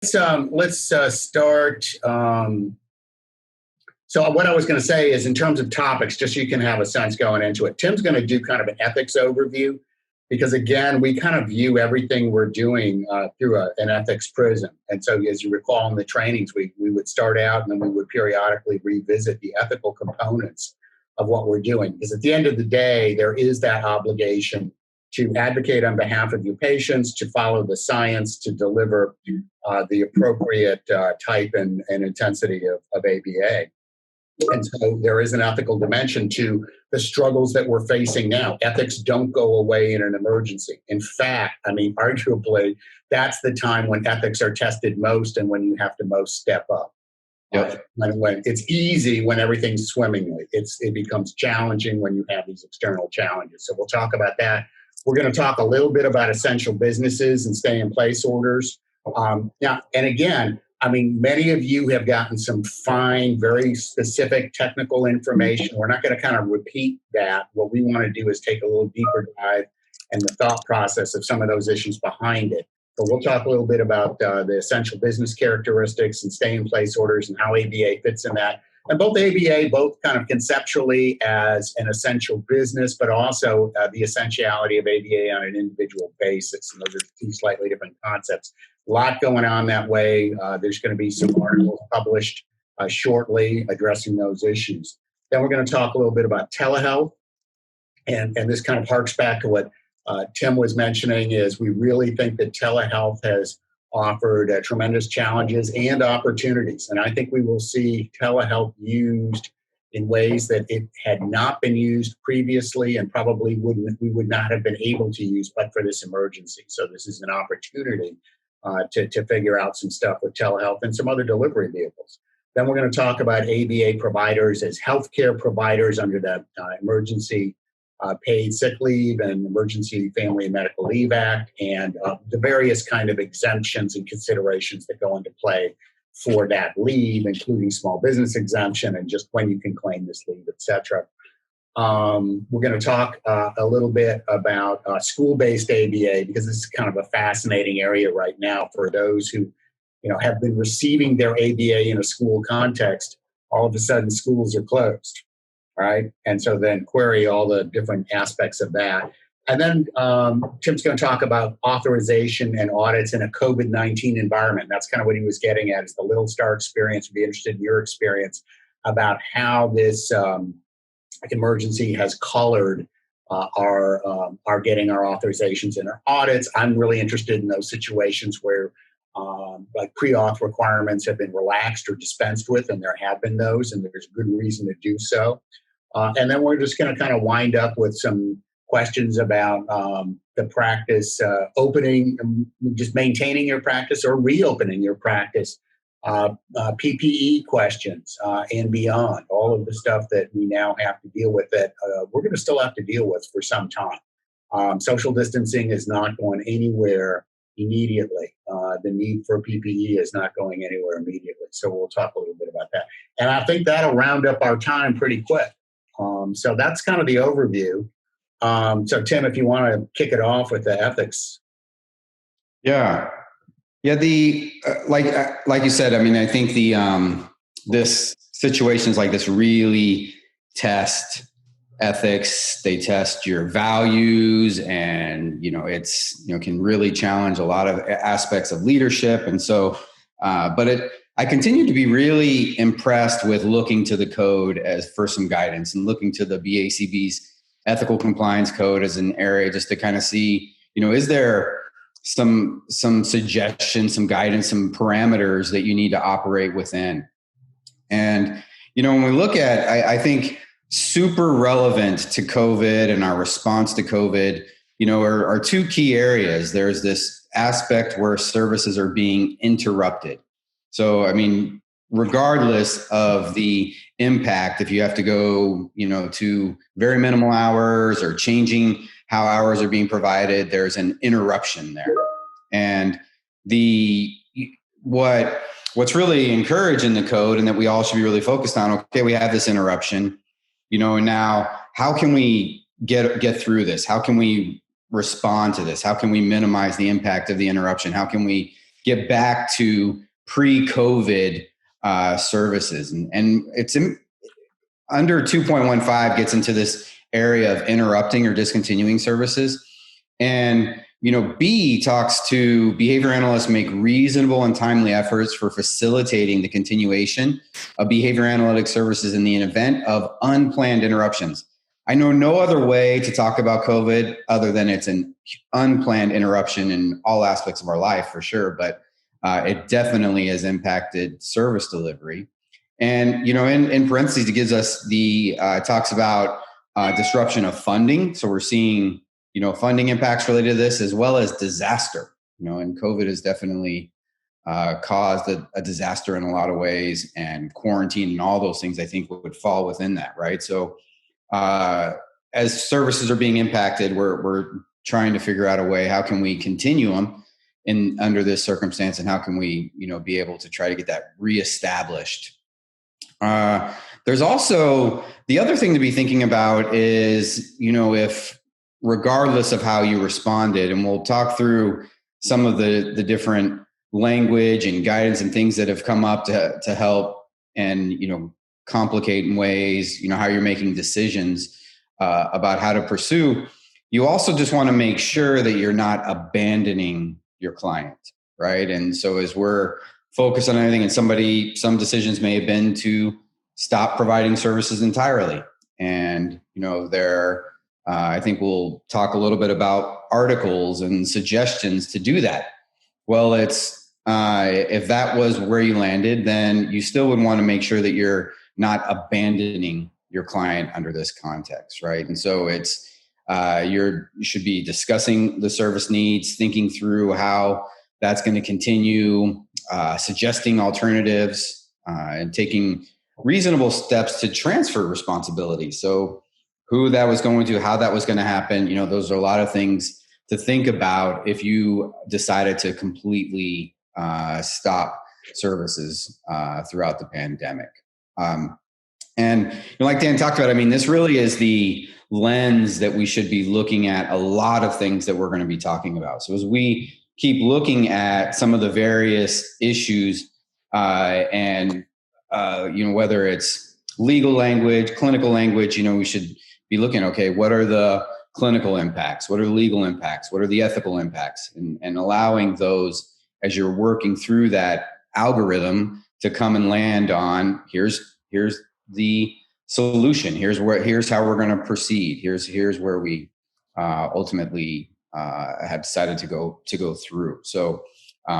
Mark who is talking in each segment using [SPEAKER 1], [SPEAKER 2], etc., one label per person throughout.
[SPEAKER 1] Let's start. So what I was going to say is, in terms of topics, just so you can have a sense going into it, Tim's going to do kind of an ethics overview, because again, we kind of view everything we're doing through an ethics prism. And so, as you recall in the trainings, we would start out and then we would periodically revisit the ethical components of what we're doing. Because at the end of the day, there is that obligation to advocate on behalf of your patients, to follow the science, to deliver the appropriate type and intensity of ABA. And so there is an ethical dimension to the struggles that we're facing now. Ethics don't go away in an emergency. In fact, I mean, arguably, that's the time when ethics are tested most and when you have to most step up.
[SPEAKER 2] Yep.
[SPEAKER 1] When it's easy when everything's swimmingly. It becomes challenging when you have these external challenges. So we'll talk about that. We're going to talk a little bit about essential businesses and stay-in-place orders. Now, and again, I mean, many of you have gotten some fine, very specific technical information. We're not going to kind of repeat that. What we want to do is take a little deeper dive and the thought process of some of those issues behind it. But we'll talk a little bit about the essential business characteristics and stay-in-place orders and how ABA fits in that. And both ABA, both kind of conceptually as an essential business, but also the essentiality of ABA on an individual basis. And those are two slightly different concepts. A lot going on that way. There's going to be some articles published shortly addressing those issues. Then we're going to talk a little bit about telehealth. And this kind of harks back to what Tim was mentioning, is we really think that telehealth has offered tremendous challenges and opportunities. And I think we will see telehealth used in ways that it had not been used previously and probably we would not have been able to use but for this emergency. So this is an opportunity to figure out some stuff with telehealth and some other delivery vehicles. Then we're going to talk about ABA providers as healthcare providers under the Emergency Paid Sick Leave and Emergency Family and Medical Leave Act, and the various kind of exemptions and considerations that go into play for that leave, including small business exemption and just when you can claim this leave, et cetera. We're going to talk a little bit about school-based ABA, because this is kind of a fascinating area right now for those who, have been receiving their ABA in a school context. All of a sudden, schools are closed, right? And so then query all the different aspects of that. And then Tim's going to talk about authorization and audits in a COVID-19 environment. That's kind of what he was getting at, is the Little Star experience. We'd be interested in your experience about how this emergency has colored our getting our authorizations and our audits. I'm really interested in those situations where like pre-auth requirements have been relaxed or dispensed with, and there have been those, and there's good reason to do so. And then we're just going to kind of wind up with some questions about the practice opening, just maintaining your practice or reopening your practice, PPE questions and beyond, all of the stuff that we now have to deal with that we're going to still have to deal with for some time. Social distancing is not going anywhere immediately. The need for PPE is not going anywhere immediately. So we'll talk a little bit about that. And I think that'll round up our time pretty quick. So that's kind of the overview. So Tim, if you want to kick it off with the ethics.
[SPEAKER 2] Yeah. The like you said, I mean, I think this situations like this really test ethics. They test your values, and it's can really challenge a lot of aspects of leadership. And so, I continue to be really impressed with looking to the code as for some guidance, and looking to the BACB's ethical compliance code as an area just to kind of see, is there some suggestions, some guidance, some parameters that you need to operate within. And, when we look at, I think super relevant to COVID and our response to COVID, are two key areas. There's this aspect where services are being interrupted. So, I mean, regardless of the impact, if you have to go, to very minimal hours or changing how hours are being provided, there's an interruption there. And what's really encouraged in the code, and that we all should be really focused on, okay, we have this interruption, and now how can we get through this? How can we respond to this? How can we minimize the impact of the interruption? How can we get back to pre-COVID services. And it's under 2.15 gets into this area of interrupting or discontinuing services. And, B talks to behavior analysts make reasonable and timely efforts for facilitating the continuation of behavior analytic services in the event of unplanned interruptions. I know no other way to talk about COVID other than it's an unplanned interruption in all aspects of our life, for sure. But it definitely has impacted service delivery. And, in parentheses, it gives us talks about disruption of funding. So we're seeing, funding impacts related to this, as well as disaster, and COVID has definitely caused a disaster in a lot of ways, and quarantine and all those things I think would fall within that, right? So as services are being impacted, we're trying to figure out a way, how can we continue them under this circumstance, and how can we, be able to try to get that reestablished. There's also the other thing to be thinking about is, if regardless of how you responded, and we'll talk through some of the different language and guidance and things that have come up to help and, complicate in ways, how you're making decisions about how to pursue. You also just want to make sure that you're not abandoning your client, right? And so as we're focused on anything, and some decisions may have been to stop providing services entirely. And, I think we'll talk a little bit about articles and suggestions to do that. Well, it's if that was where you landed, then you still would want to make sure that you're not abandoning your client under this context, right? And so it's you should be discussing the service needs, thinking through how that's going to continue, suggesting alternatives, and taking reasonable steps to transfer responsibility. So who that was going to, how that was going to happen, those are a lot of things to think about if you decided to completely stop services throughout the pandemic. And like Dan talked about, this really is the lens that we should be looking at a lot of things that we're going to be talking about. So as we keep looking at some of the various issues and whether it's legal language, clinical language, we should be looking, okay, what are the clinical impacts? What are the legal impacts? What are the ethical impacts? And allowing those as you're working through that algorithm to come and land on, here's the solution. Here's how we're going to proceed. Here's where we ultimately have decided to go through. So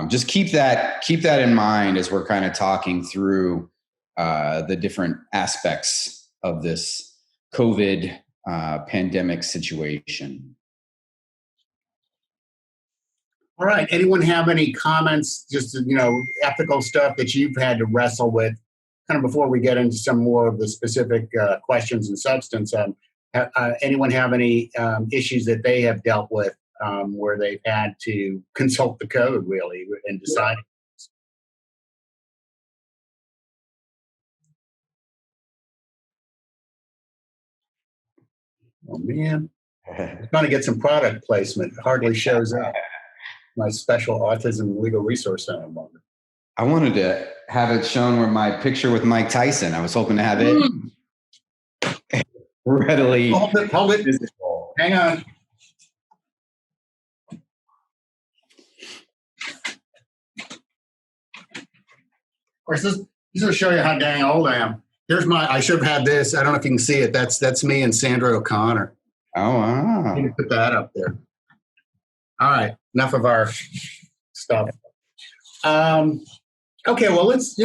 [SPEAKER 2] just keep that in mind as we're kind of talking through the different aspects of this COVID pandemic situation.
[SPEAKER 1] All right. Anyone have any comments, just, ethical stuff that you've had to wrestle with, kind of before we get into some more of the specific questions and substance? Anyone have any issues that they have dealt with where they've had to consult the code, really, and decide? Oh, man. I'm trying to get some product placement. It hardly shows up. My special autism legal resource center moment.
[SPEAKER 2] I wanted to have it shown where my picture with Mike Tyson. I was hoping to have it readily.
[SPEAKER 1] Hold it. Visible. Hang on. Of course, this will show you how dang old I am. I should have had this. I don't know if you can see it. That's me and Sandra O'Connor.
[SPEAKER 2] Oh, wow.
[SPEAKER 1] I'm going to put that up there. All right. Enough of our stuff. Okay. Well, let's,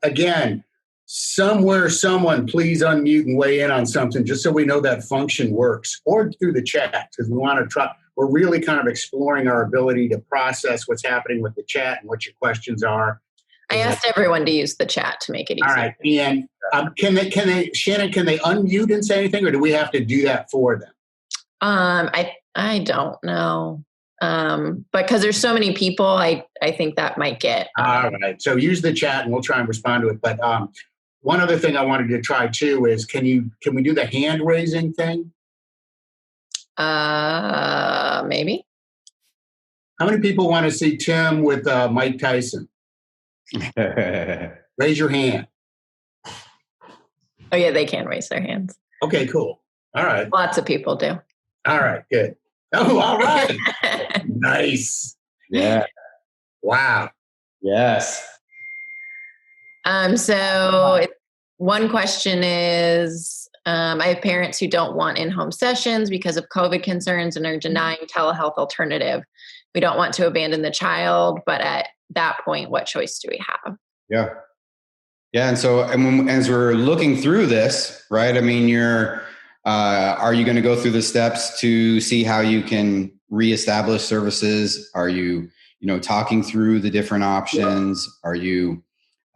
[SPEAKER 1] again, somewhere, someone please unmute and weigh in on something just so we know that function works, or through the chat, because we want to try. We're really kind of exploring our ability to process what's happening with the chat and what your questions are.
[SPEAKER 3] I asked everyone to use the chat to make it easier.
[SPEAKER 1] All right. And Shannon, can they unmute and say anything, or do we have to do that for them?
[SPEAKER 3] I don't know. But because there's so many people, I think that might get.
[SPEAKER 1] All right. So use the chat and we'll try and respond to it. But one other thing I wanted to try too is can we do the hand raising thing?
[SPEAKER 3] Maybe.
[SPEAKER 1] How many people want to see Tim with Mike Tyson? Raise your hand.
[SPEAKER 3] Oh yeah, they can raise their hands.
[SPEAKER 1] Okay, cool. All right.
[SPEAKER 3] Lots of people do.
[SPEAKER 1] All right, good. Oh, all right. Nice.
[SPEAKER 2] Yeah.
[SPEAKER 1] Wow.
[SPEAKER 2] Yes.
[SPEAKER 3] So one question is, I have parents who don't want in-home sessions because of COVID concerns and are denying telehealth alternative. We don't want to abandon the child, but at that point, what choice do we have?
[SPEAKER 2] Yeah. Yeah. And so as we're looking through this, right, I mean, are you going to go through the steps to see how you can reestablish services? Are you, talking through the different options? Are you,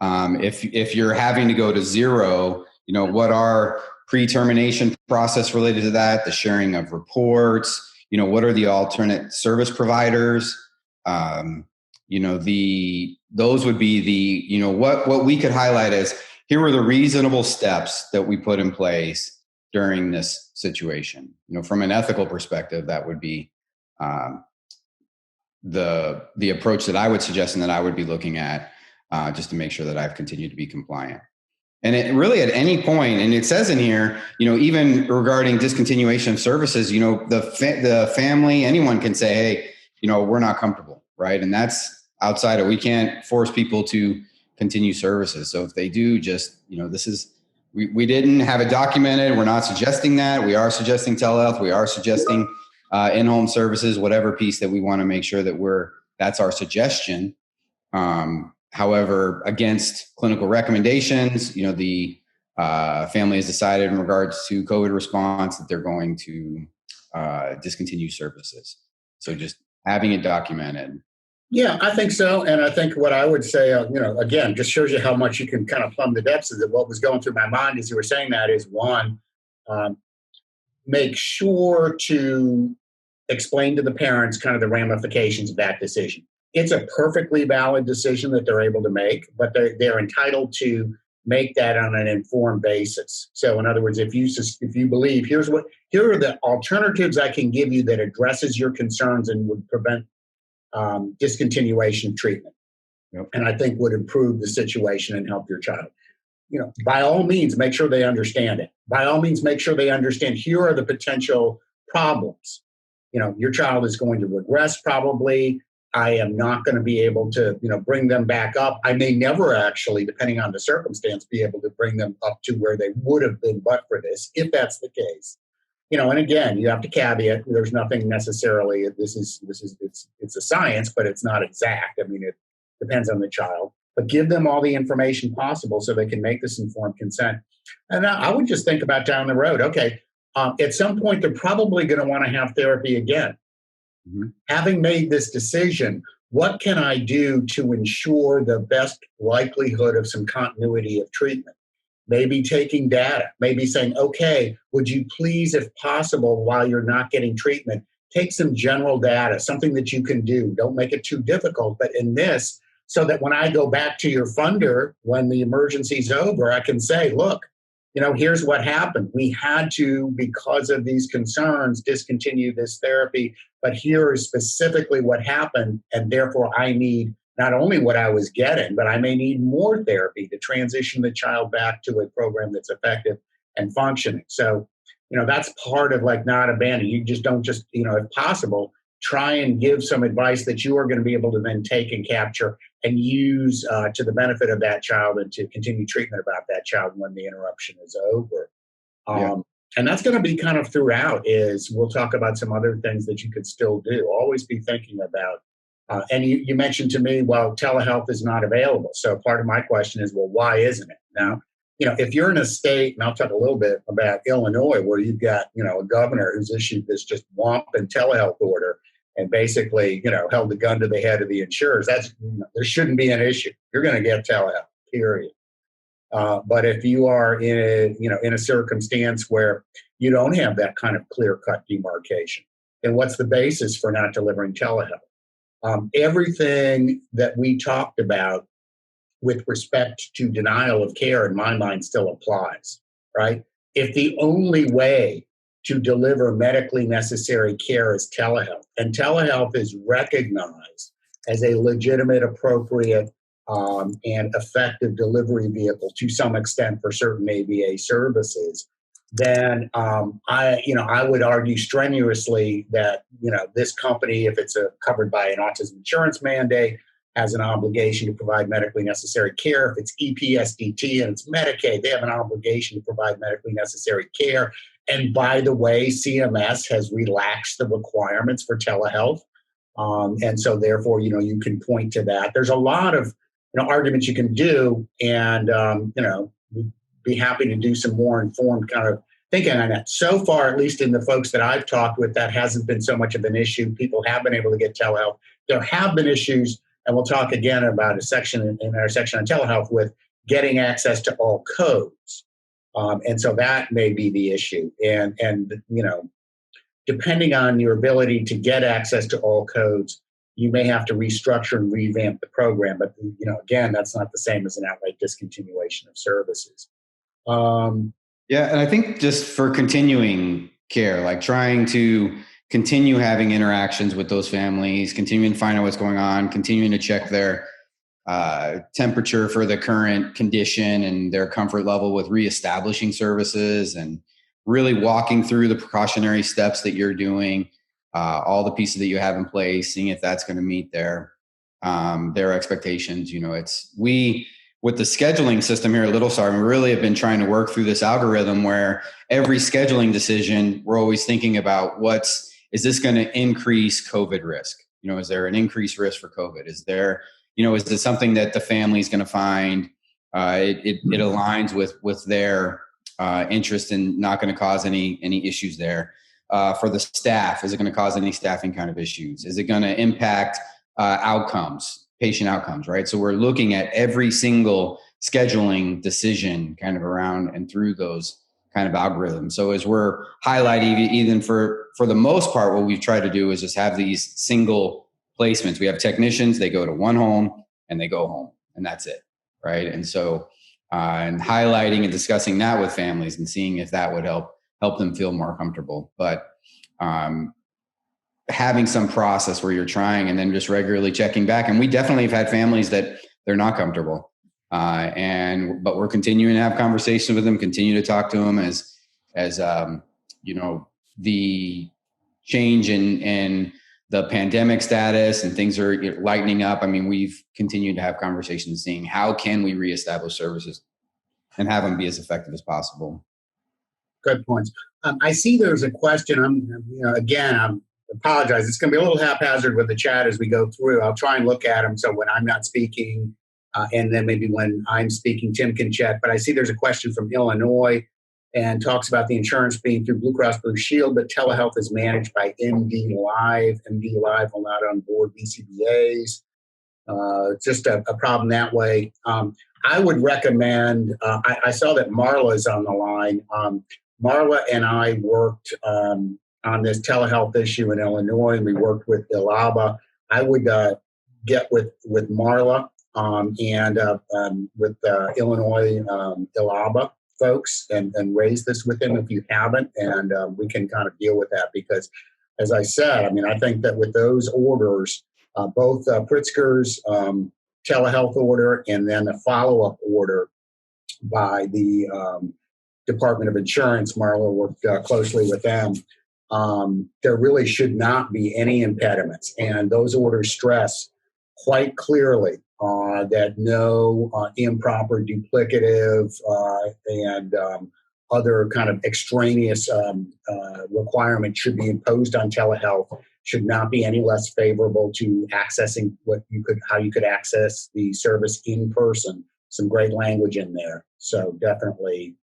[SPEAKER 2] if you're having to go to zero, what are pre-termination process related to that, the sharing of reports, what are the alternate service providers? Those would be the, what we could highlight as here were the reasonable steps that we put in place during this situation. From an ethical perspective, that would be the approach that I would suggest and that I would be looking at just to make sure that I've continued to be compliant. And it really at any point, and it says in here, even regarding discontinuation of services, the family, anyone can say, hey, we're not comfortable, right? And that's outside of, we can't force people to continue services. So if they do, just, this is, we didn't have it documented. We're not suggesting that. We are suggesting telehealth. We are suggesting in-home services, whatever piece that we want to make sure that that's our suggestion. However, against clinical recommendations, the family has decided in regards to COVID response that they're going to discontinue services. So just having it documented.
[SPEAKER 1] Yeah, I think so. And I think what I would say, again, just shows you how much you can kind of plumb the depths of it. What was going through my mind as you were saying that is one, make sure to explain to the parents kind of the ramifications of that decision. It's a perfectly valid decision that they're able to make, but they're entitled to make that on an informed basis. So in other words, if you believe, here are the alternatives I can give you that addresses your concerns and would prevent discontinuation of treatment.
[SPEAKER 2] Yep.
[SPEAKER 1] And I think would improve the situation and help your child. By all means, make sure they understand it. By all means, make sure they understand here are the potential problems. Your child is going to regress probably. I am not going to be able to, bring them back up. I may never actually, depending on the circumstance, be able to bring them up to where they would have been but for this, if that's the case. And again, you have to caveat. There's nothing necessarily. It's a science, but it's not exact. I mean, it depends on the child. But give them all the information possible so they can make this informed consent. And I would just think about down the road. Okay, at some point they're probably going to want to have therapy again.
[SPEAKER 2] Mm-hmm.
[SPEAKER 1] Having made this decision, what can I do to ensure the best likelihood of some continuity of treatment? Maybe taking data, maybe saying, okay, would you please, if possible, while you're not getting treatment, take some general data, something that you can do. Don't make it too difficult, but in this, so that when I go back to your funder, when the emergency's over, I can say, look, here's what happened. We had to, because of these concerns, discontinue this therapy, but here is specifically what happened, and therefore I need not only what I was getting, but I may need more therapy to transition the child back to a program that's effective and functioning. So, that's part of not abandoning. You just don't if possible, try and give some advice that you are going to be able to then take and capture and use to the benefit of that child and to continue treatment about that child when the interruption is over. And that's going to be kind of throughout we'll talk about some other things that you could still do. Always be thinking about. And you mentioned to me, well, telehealth is not available. So part of my question is, well, why isn't it? Now, if you're in a state, and I'll talk a little bit about Illinois, where you've got, a governor who's issued this just whomping telehealth order and basically, held the gun to the head of the insurers, there shouldn't be an issue. You're going to get telehealth, period. But if you are in a circumstance where you don't have that kind of clear-cut demarcation, then what's the basis for not delivering telehealth? Everything that we talked about with respect to denial of care, in my mind, still applies, right? If the only way to deliver medically necessary care is telehealth. And telehealth is recognized as a legitimate, appropriate, and effective delivery vehicle to some extent for certain ABA services, then I would argue strenuously that this company, if it's covered by an autism insurance mandate, has an obligation to provide medically necessary care. If it's EPSDT and it's Medicaid, they have an obligation to provide medically necessary care. And by the way, CMS has relaxed the requirements for telehealth. And so therefore, you can point to that. There's a lot of arguments you can do, and we'd be happy to do some more informed kind of thinking on that. So far, at least in the folks that I've talked with, that hasn't been so much of an issue. People have been able to get telehealth. There have been issues, and we'll talk again about a section in our section on telehealth with getting access to all codes. And so that may be the issue. And depending on your ability to get access to all codes, you may have to restructure and revamp the program. But, again, that's not the same as an outright discontinuation of services.
[SPEAKER 2] Yeah, and I think just for continuing care, like trying to continue having interactions with those families, continuing to find out what's going on, continuing to check their temperature for the current condition and their comfort level with reestablishing services, and really walking through the precautionary steps that you're doing, all the pieces that you have in place, seeing if that's going to meet their expectations. With the scheduling system here at Little Star, we really have been trying to work through this algorithm where every scheduling decision, we're always thinking about is this going to increase COVID risk? Is there an increased risk for COVID? Is it something that the family is going to find it aligns with their interest and not going to cause any issues there? For the staff, is it going to cause any staffing kind of issues? Is it going to impact patient outcomes, right? So we're looking at every single scheduling decision kind of around and through those kind of algorithms. So as we're highlighting, even for the most part, what we've tried to do is just have these single placements. We have technicians, they go to one home and they go home, and that's it, right? And so and highlighting and discussing that with families and seeing if that would help them feel more comfortable. But having some process where you're trying and then just regularly checking back. And we definitely have had families that they're not comfortable. But we're continuing to have conversations with them, continue to talk to them as the change in the pandemic status and things are lightening up. I mean, we've continued to have conversations seeing how can we reestablish services and have them be as effective as possible.
[SPEAKER 1] Good points. I see there's a question. I apologize. It's going to be a little haphazard with the chat as we go through. I'll try and look at them. So when I'm not speaking, and then maybe when I'm speaking, Tim can check. But I see there's a question from Illinois and talks about the insurance being through Blue Cross Blue Shield, but telehealth is managed by MD Live. MD Live will not onboard BCBAs. Just a problem that way. I would recommend, I saw that Marla is on the line. Marla and I worked on this telehealth issue in Illinois, and we worked with ILABA. I would get with Marla and with Illinois ILABA folks and raise this with them if you haven't, and we can kind of deal with that because, as I said, I mean, I think that with those orders, both Pritzker's telehealth order and then the follow-up order by the Department of Insurance, Marla worked closely with them. There really should not be any impediments. And those orders stress quite clearly that no improper, duplicative, and other kind of extraneous requirements should be imposed on telehealth, should not be any less favorable to accessing how you could access the service in person. Some great language in there. So definitely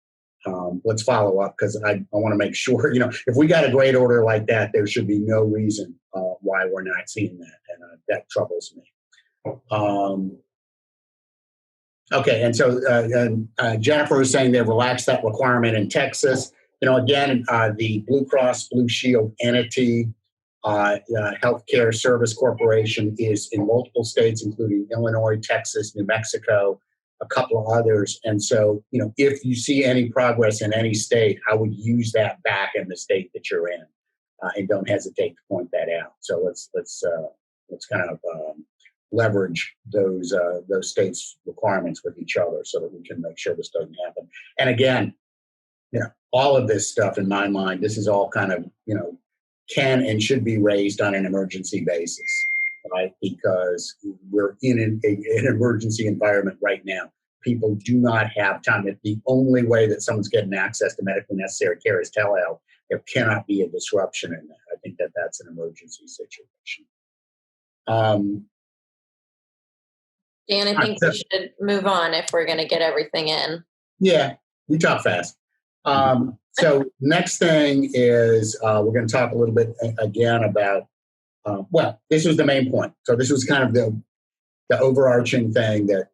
[SPEAKER 1] let's follow up because I want to make sure, if we got a great order like that, there should be no reason why we're not seeing that. And that troubles me. Okay, and so Jennifer was saying they've relaxed that requirement in Texas. Again, the Blue Cross Blue Shield entity, Healthcare Service Corporation, is in multiple states, including Illinois, Texas, New Mexico, a couple of others. And so, if you see any progress in any state, I would use that back in the state that you're in, and don't hesitate to point that out. So let's kind of leverage those states' requirements with each other so that we can make sure this doesn't happen. And again, all of this stuff in my mind, this is all kind of, can and should be raised on an emergency basis, right? Because we're in an emergency environment right now. People do not have time. If the only way that someone's getting access to medically necessary care is telehealth, there cannot be a disruption in that. I think that that's an emergency situation.
[SPEAKER 3] Dan, I think we should move on if we're going to get everything in.
[SPEAKER 1] Yeah, we talk fast. So next thing is we're going to talk a little bit again about, this was the main point. So this was kind of the overarching thing that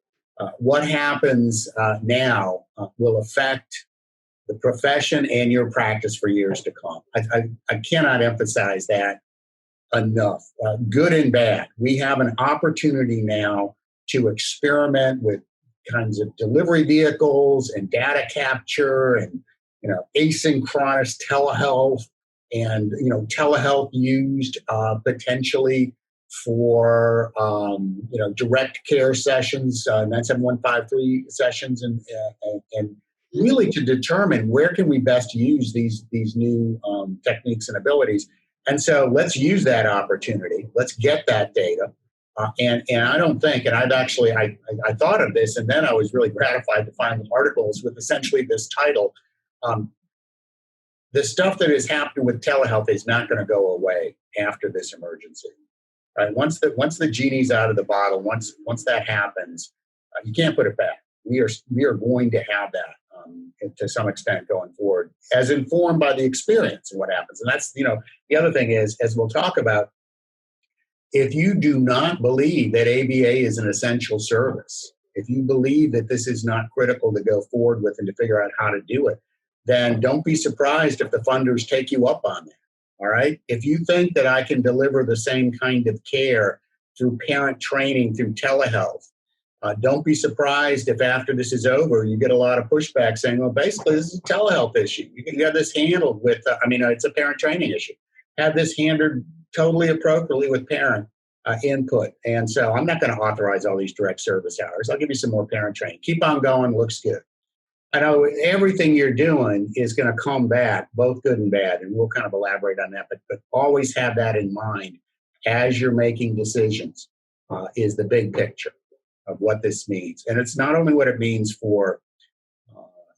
[SPEAKER 1] what happens now will affect the profession and your practice for years to come. I cannot emphasize that enough. Good and bad. We have an opportunity now to experiment with kinds of delivery vehicles and data capture and asynchronous telehealth and telehealth used potentially for direct care sessions, 97153 sessions, and really to determine where can we best use these new techniques and abilities. And so let's use that opportunity. Let's get that data. And I don't think, and I thought of this, and then I was really gratified to find the articles with essentially this title. The stuff that is happening with telehealth is not going to go away after this emergency. Right? Once the genie's out of the bottle, once that happens, you can't put it back. We are going to have that to some extent going forward, as informed by the experience and what happens. And that's the other thing is, as we'll talk about, if you do not believe that ABA is an essential service, if you believe that this is not critical to go forward with and to figure out how to do it, then don't be surprised if the funders take you up on that. All right. If you think that I can deliver the same kind of care through parent training, through telehealth, don't be surprised if after this is over, you get a lot of pushback saying, well, basically, this is a telehealth issue. You can have this handled with, it's a parent training issue. Have this handled totally appropriately with parent input. And so I'm not going to authorize all these direct service hours. I'll give you some more parent training. Keep on going. Looks good. I know everything you're doing is going to come back, both good and bad, and we'll kind of elaborate on that. But always have that in mind as you're making decisions, is the big picture of what this means. And it's not only what it means for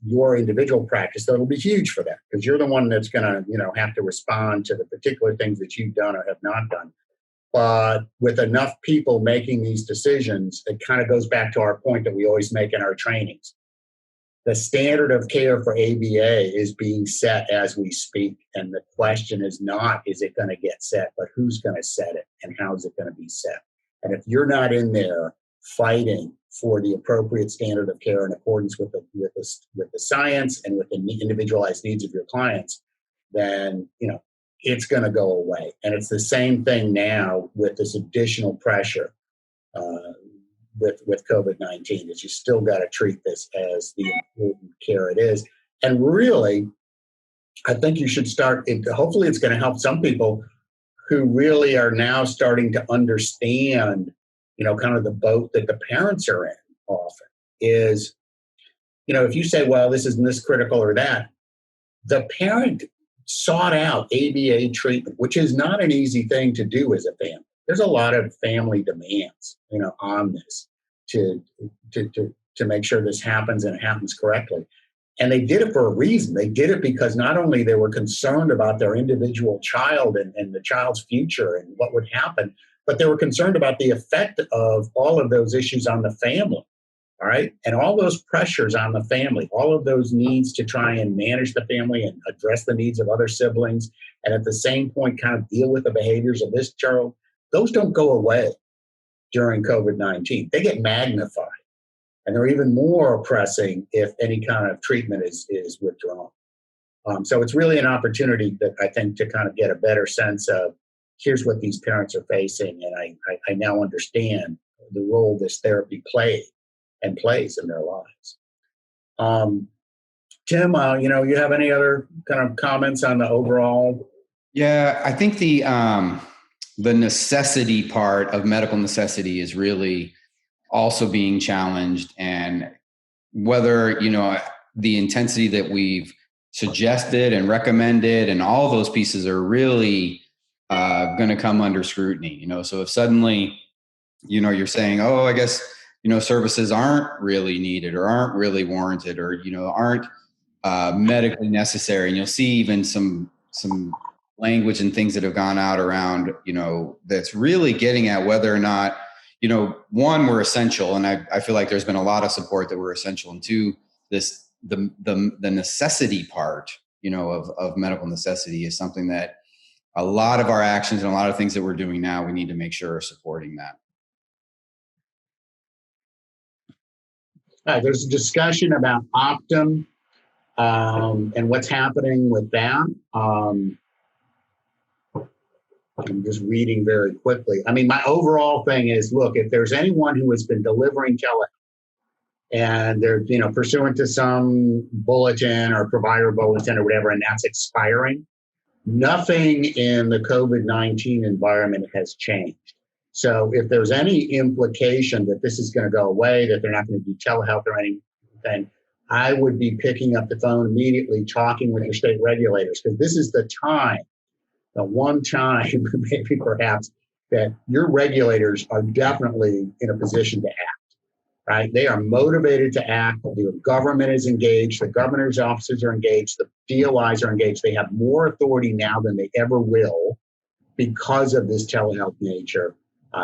[SPEAKER 1] your individual practice, that'll be huge for that, because you're the one that's going to have to respond to the particular things that you've done or have not done. But with enough people making these decisions, it kind of goes back to our point that we always make in our trainings. The standard of care for ABA is being set as we speak. And the question is not, is it going to get set, but who's going to set it and how is it going to be set? And if you're not in there fighting for the appropriate standard of care in accordance with the science and with the individualized needs of your clients, then, it's going to go away. And it's the same thing now with this additional pressure with COVID-19, is you still got to treat this as the important care it is. And really, I think you should start, hopefully it's going to help some people who really are now starting to understand, kind of the boat that the parents are in often is, if you say, well, this isn't this critical or that, the parent sought out ABA treatment, which is not an easy thing to do as a family. There's a lot of family demands, on this to make sure this happens and it happens correctly. And they did it for a reason. They did it because not only they were concerned about their individual child and the child's future and what would happen, but they were concerned about the effect of all of those issues on the family. All right. And all those pressures on the family, all of those needs to try and manage the family and address the needs of other siblings, and at the same point, kind of deal with the behaviors of this child, those don't go away during COVID-19. They get magnified. And they're even more pressing if any kind of treatment is withdrawn. So it's really an opportunity that I think to kind of get a better sense of here's what these parents are facing. And I now understand the role this therapy played and plays in their lives. Tim, you have any other kind of comments on the overall?
[SPEAKER 2] Yeah, I think the necessity part of medical necessity is really also being challenged, and whether, the intensity that we've suggested and recommended and all those pieces are really going to come under scrutiny. So if suddenly, you're saying, oh, I guess, services aren't really needed or aren't really warranted or, aren't medically necessary. And you'll see even some language and things that have gone out around, that's really getting at whether or not, one, we're essential. And I feel like there's been a lot of support that we're essential. And two, the necessity part, of medical necessity is something that a lot of our actions and a lot of things that we're doing now, we need to make sure are supporting that.
[SPEAKER 1] There's a discussion about Optum and what's happening with that. I'm just reading very quickly. I mean, my overall thing is, look, if there's anyone who has been delivering telehealth and they're, pursuant to some bulletin or provider bulletin or whatever, and that's expiring, nothing in the COVID-19 environment has changed. So if there's any implication that this is going to go away, that they're not going to do telehealth or anything, I would be picking up the phone immediately, talking with your state regulators, because this is the time, the one time, maybe perhaps, that your regulators are definitely in a position to act, right? They are motivated to act. The government is engaged. The governor's offices are engaged. The DOIs are engaged. They have more authority now than they ever will because of this telehealth nature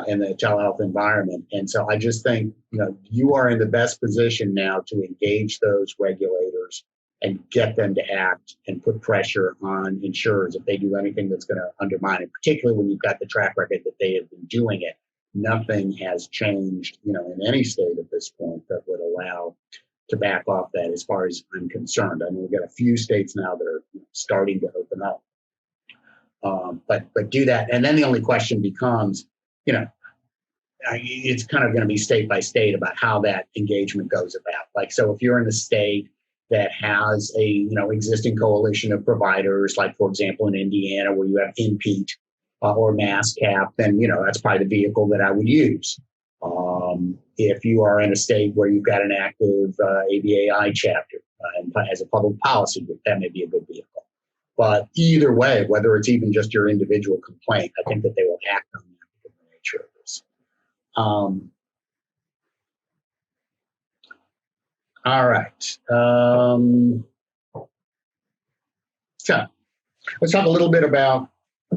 [SPEAKER 1] and the telehealth environment. And so I just think, you are in the best position now to engage those regulators and get them to act and put pressure on insurers if they do anything that's going to undermine it, particularly when you've got the track record that they have been doing it. Nothing has changed, in any state at this point that would allow to back off that, as far as I'm concerned. I mean, we've got a few states now that are starting to open up. But do that. And then the only question becomes, it's kind of going to be state by state about how that engagement goes about. Like, so if you're in a state that has a, existing coalition of providers, like, for example, in Indiana, where you have InPEAT or MassCap, then, that's probably the vehicle that I would use. If you are in a state where you've got an active ABAI chapter and as a public policy group, that may be a good vehicle. But either way, whether it's even just your individual complaint, I think that they will act on that because of the nature of this. All right. So let's talk a little bit about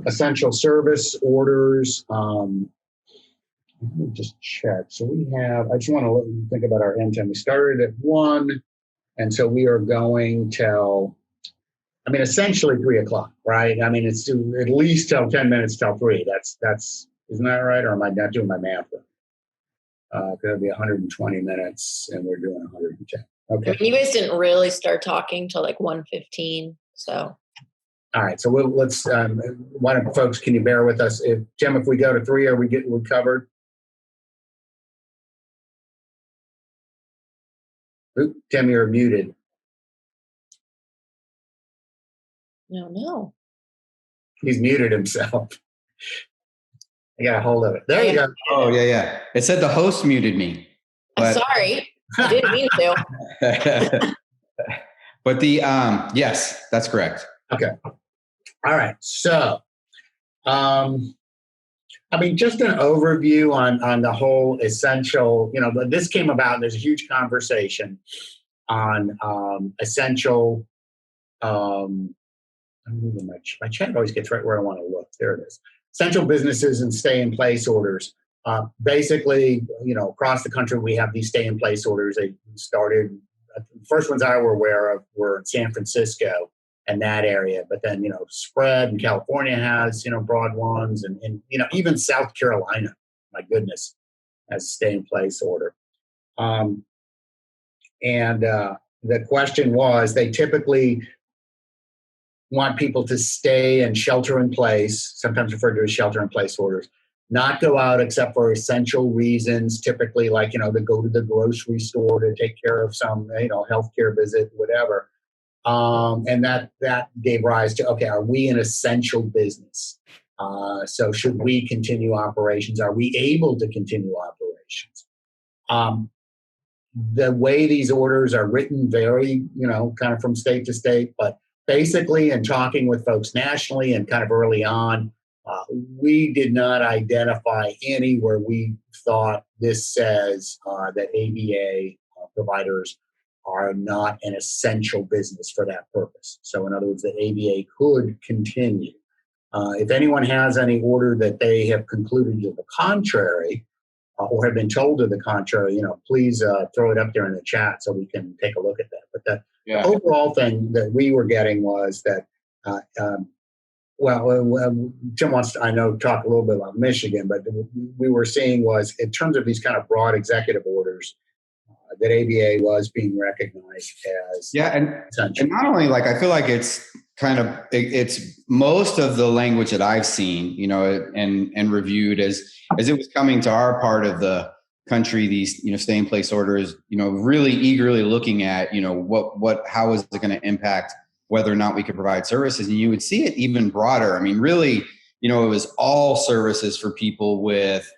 [SPEAKER 1] essential service orders. Let me just check. So I just want to let you think about our end time. We started at 1, and so we are going till, essentially 3 o'clock, right? It's at least till 10 minutes till 3. That's isn't that right? Or am I not doing my math right? It'll be 120 minutes, and we're doing 110. Okay.
[SPEAKER 3] You guys didn't really start talking till like 1:15, so.
[SPEAKER 1] All right, so let's. Why don't folks? Can you bear with us? Tim, if we go to 3, we're covered? Oop, Tim, you're muted.
[SPEAKER 3] No.
[SPEAKER 1] He's muted himself. I got a hold of it. There you go.
[SPEAKER 2] Oh, yeah. It said the host muted me.
[SPEAKER 3] I'm sorry. I didn't mean to.
[SPEAKER 2] But yes, that's correct.
[SPEAKER 1] Okay. All right. So, just an overview on the whole essential, this came about, there's a huge conversation on essential, my chat always gets right where I want to look. There it is. Essential businesses and stay-in-place orders. Basically, across the country, we have these stay-in-place orders. They started, the first ones I were aware of were in San Francisco and that area. But then, spread, and California has, broad ones. And even South Carolina, my goodness, has a stay-in-place order. The question was, they typically want people to stay and shelter in place, sometimes referred to as shelter in place orders, not go out except for essential reasons, typically like, to go to the grocery store to take care of some, healthcare visit, whatever. And that gave rise to, okay, are we an essential business? So should we continue operations? Are we able to continue operations? The way these orders are written vary, kind of from state to state, but basically in talking with folks nationally and kind of early on, we did not identify any where we thought this says that ABA providers are not an essential business for that purpose. So in other words, the ABA could continue. If anyone has any order that they have concluded to the contrary, or have been told to the contrary, please throw it up there in the chat so we can take a look at that. But the overall thing that we were getting was that, Tim wants to, I know, talk a little bit about Michigan, but we were seeing was in terms of these kind of broad executive orders, that ABA was being recognized as
[SPEAKER 2] and not only I feel like it's kind of it's most of the language that I've seen, and reviewed as it was coming to our part of the country, these stay in place orders, really eagerly looking at how is it going to impact whether or not we could provide services, and you would see it even broader. I mean, really, it was all services for people with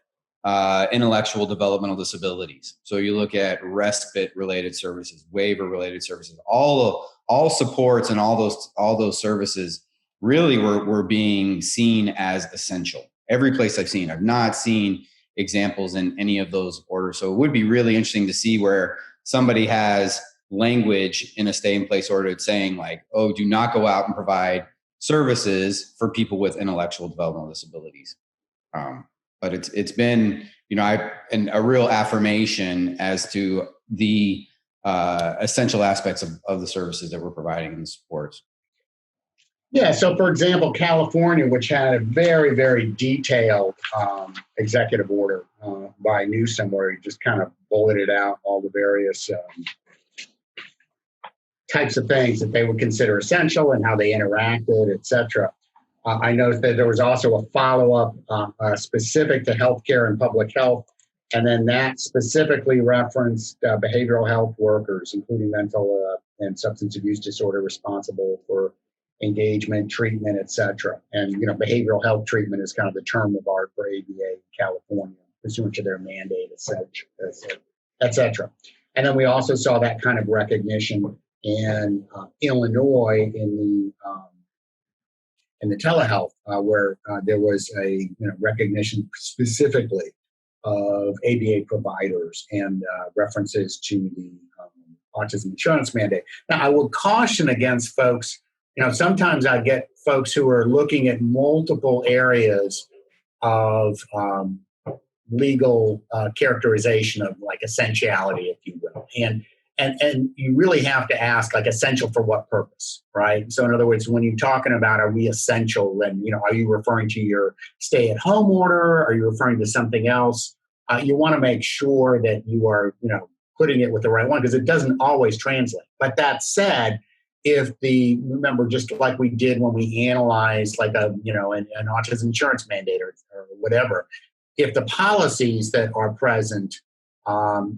[SPEAKER 2] intellectual developmental disabilities. So you look at respite related services, waiver related services, all supports and all those services really were being seen as essential. Every place I've seen, I've not seen examples in any of those orders. So it would be really interesting to see where somebody has language in a stay in place order saying do not go out and provide services for people with intellectual developmental disabilities. But it's been, a real affirmation as to the essential aspects of the services that we're providing and the supports.
[SPEAKER 1] Yeah. So, for example, California, which had a very, very detailed executive order by Newsom, where he just kind of bulleted out all the various types of things that they would consider essential and how they interacted, et cetera. I noticed that there was also a follow-up specific to healthcare and public health, and then that specifically referenced behavioral health workers, including mental and substance abuse disorder responsible for engagement, treatment, et cetera. And, behavioral health treatment is kind of the term of art for ABA in California, pursuant to their mandate, et cetera. And then we also saw that kind of recognition in Illinois in the telehealth, where there was a recognition specifically of ABA providers and references to the autism insurance mandate. Now, I would caution against folks, sometimes I get folks who are looking at multiple areas of legal characterization of essentiality, if you will. And you really have to ask, essential for what purpose, right? So in other words, when you're talking about, are we essential, then, are you referring to your stay-at-home order? Are you referring to something else? You want to make sure that you are, putting it with the right one, because it doesn't always translate. But that said, remember, just like we did when we analyzed an autism insurance mandate or whatever, if the policies that are present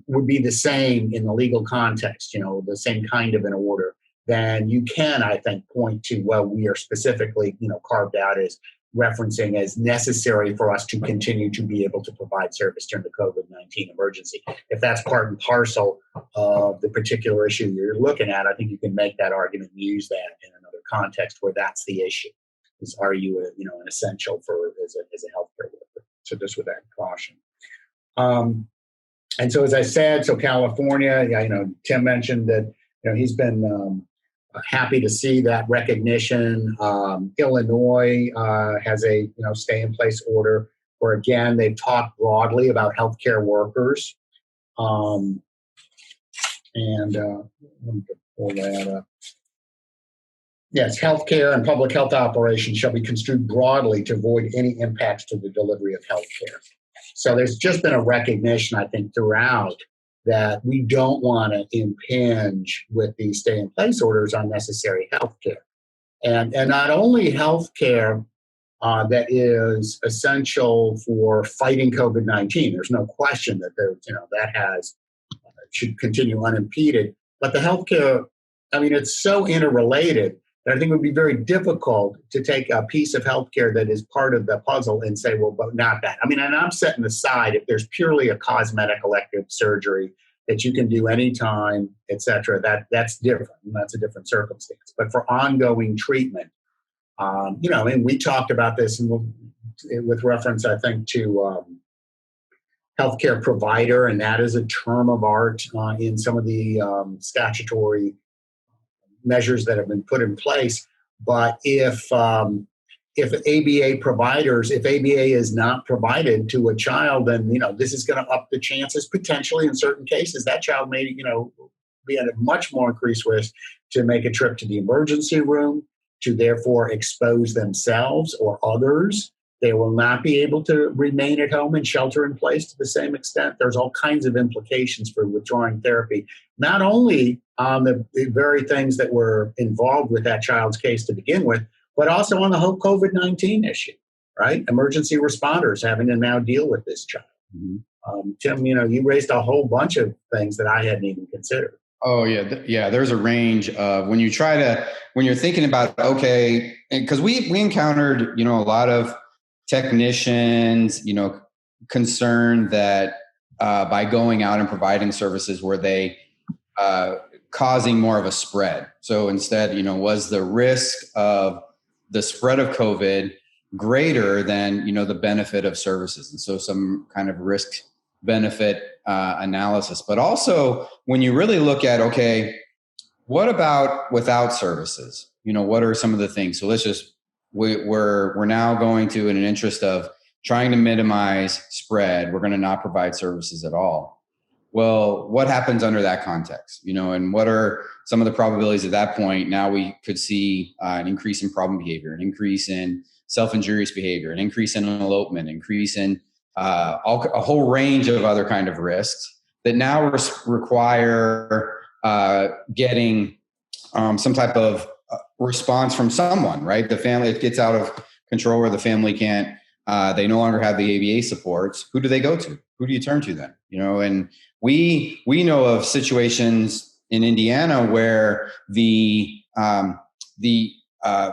[SPEAKER 1] would be the same in the legal context, the same kind of an order, then you can, I think, point to, we are specifically, carved out as referencing as necessary for us to continue to be able to provide service during the COVID-19 emergency. If that's part and parcel of the particular issue you're looking at, I think you can make that argument and use that in another context where that's the issue. Are you, an essential as a healthcare worker? So just with that caution. And so, as I said, California, Tim mentioned that, he's been happy to see that recognition. Illinois has a, stay in place order where, again, they've talked broadly about healthcare workers. Let me pull that up. Yes, healthcare and public health operations shall be construed broadly to avoid any impacts to the delivery of healthcare. So there's just been a recognition, I think, throughout that we don't want to impinge with these stay-in-place orders on necessary health care. And not only health care that is essential for fighting COVID-19. There's no question that that should continue unimpeded. But the healthcare, I mean, it's so interrelated that I think it would be very difficult to take a piece of healthcare that is part of the puzzle and say, well, but not that. I mean, and I'm setting aside if there's purely a cosmetic elective surgery that you can do anytime, et cetera, that's different. That's a different circumstance. But for ongoing treatment, and we talked about this with reference, I think, to healthcare provider, and that is a term of art in some of the statutory measures that have been put in place. But if ABA providers, if ABA is not provided to a child, then this is going to up the chances potentially in certain cases that child may be at a much more increased risk to make a trip to the emergency room, to therefore expose themselves or others. They will not be able to remain at home and shelter in place to the same extent. There's all kinds of implications for withdrawing therapy, not only on the very things that were involved with that child's case to begin with, but also on the whole COVID-19 issue, right? Emergency responders having to now deal with this child. Mm-hmm. Tim, you raised a whole bunch of things that I hadn't even considered.
[SPEAKER 2] Oh yeah. There's a range of when you're thinking about, okay, because we encountered, a lot of technicians, concerned that by going out and providing services, were they causing more of a spread? So instead, was the risk of the spread of COVID greater than, the benefit of services? And so some kind of risk benefit analysis. But also when you really look at, okay, what about without services? What are some of the things? So let's just, we're now going to, in an interest of trying to minimize spread, we're going to not provide services at all. Well, what happens under that context? And what are some of the probabilities at that point? Now we could see an increase in problem behavior, an increase in self-injurious behavior, an increase in elopement, increase in a whole range of other kind of risks that now require getting some type of response from someone, right? The family, it gets out of control where the family can't, they no longer have the ABA supports. Who do they go to? Who do you turn to then? And we know of situations in Indiana where the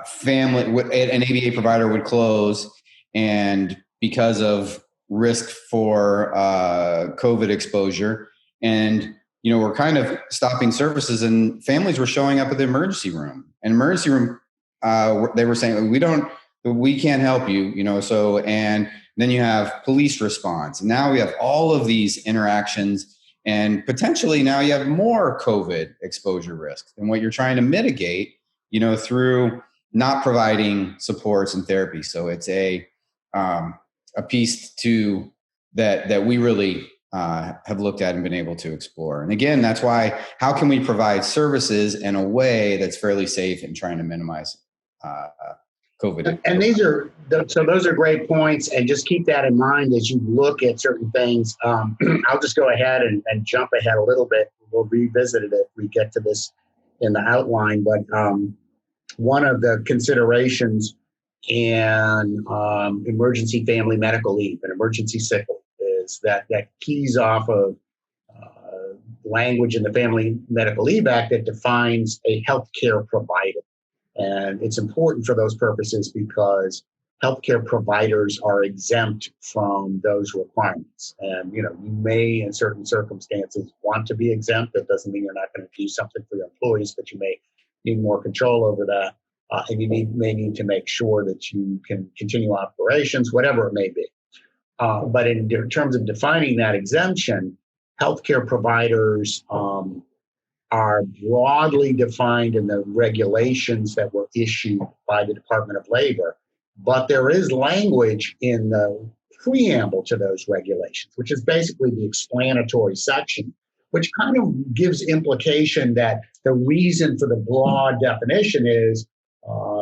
[SPEAKER 2] family, an ABA provider would close, and because of risk for COVID exposure, and we're kind of stopping services, and families were showing up at the emergency room. And emergency room, they were saying, we can't help you, so, and then you have police response. Now we have all of these interactions, and potentially now you have more COVID exposure risk. And what you're trying to mitigate, through not providing supports and therapy. So it's a piece to that we really have looked at and been able to explore. And again, that's why, how can we provide services in a way that's fairly safe and trying to minimize COVID?
[SPEAKER 1] And those are great points. And just keep that in mind as you look at certain things. I'll just go ahead and jump ahead a little bit. We'll revisit it if we get to this in the outline. But one of the considerations in emergency family medical leave and emergency sick leave is that keys off of language in the Family Medical Leave Act that defines a healthcare provider. And it's important for those purposes because healthcare providers are exempt from those requirements. And, you may, in certain circumstances, want to be exempt. That doesn't mean you're not going to do something for your employees, but you may need more control over that. And you may need to make sure that you can continue operations, whatever it may be. But in terms of defining that exemption, healthcare providers are broadly defined in the regulations that were issued by the Department of Labor. But there is language in the preamble to those regulations, which is basically the explanatory section, which kind of gives implication that the reason for the broad definition is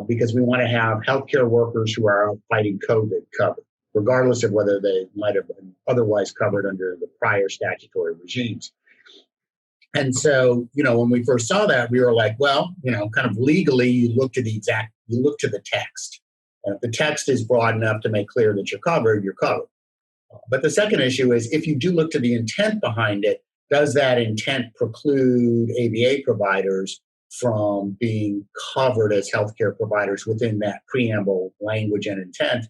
[SPEAKER 1] because we want to have healthcare workers who are out fighting COVID covered, regardless of whether they might have been otherwise covered under the prior statutory regimes. And so, when we first saw that, we were like, well, kind of legally, you look to the text. And if the text is broad enough to make clear that you're covered, you're covered. But the second issue is if you do look to the intent behind it, does that intent preclude ABA providers from being covered as healthcare providers within that preamble language and intent?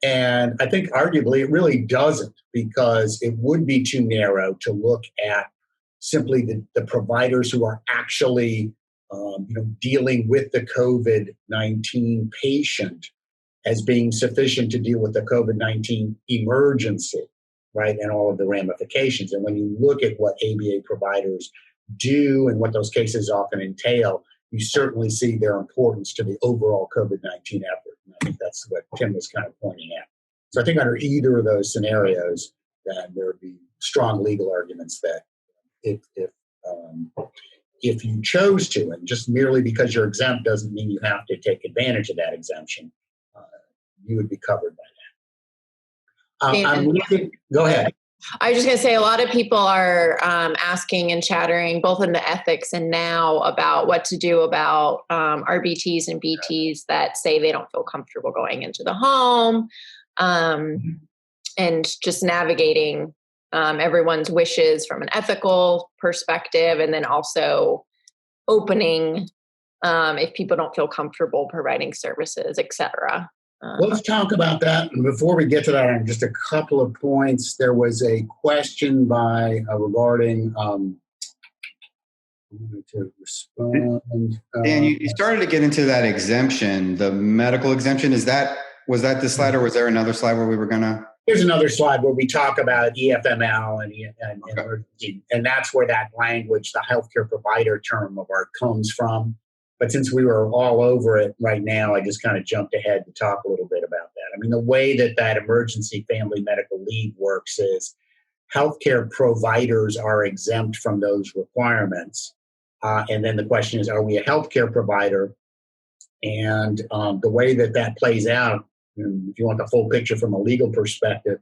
[SPEAKER 1] And I think arguably it really doesn't, because it would be too narrow to look at simply the providers who are actually dealing with the COVID-19 patient as being sufficient to deal with the COVID-19 emergency, right, and all of the ramifications. And when you look at what ABA providers do and what those cases often entail, you certainly see their importance to the overall COVID-19 effort. And I think that's what Tim was kind of pointing at. So I think under either of those scenarios, then there would be strong legal arguments that if you chose to, and just merely because you're exempt doesn't mean you have to take advantage of that exemption, you would be covered by that. Go ahead.
[SPEAKER 3] I was just going to say, a lot of people are asking and chattering, both in the ethics and now, about what to do about RBTs and BTs that say they don't feel comfortable going into the home, and just navigating everyone's wishes from an ethical perspective, and then also opening if people don't feel comfortable providing services, et cetera.
[SPEAKER 1] Let's talk about that. And before we get to that, on just a couple of points, there was a question regarding to respond.
[SPEAKER 2] Dan, you started to get into that exemption, the medical exemption. Was that the slide, or was there another slide where we were gonna?
[SPEAKER 1] There's another slide where we talk about EFML and emergency, and that's where that language, the healthcare provider term of art, comes from. But since we were all over it right now, I just kind of jumped ahead to talk a little bit about that. I mean, the way that emergency family medical leave works is healthcare providers are exempt from those requirements. And then the question is, are we a healthcare provider? And the way that plays out, if you want the full picture from a legal perspective,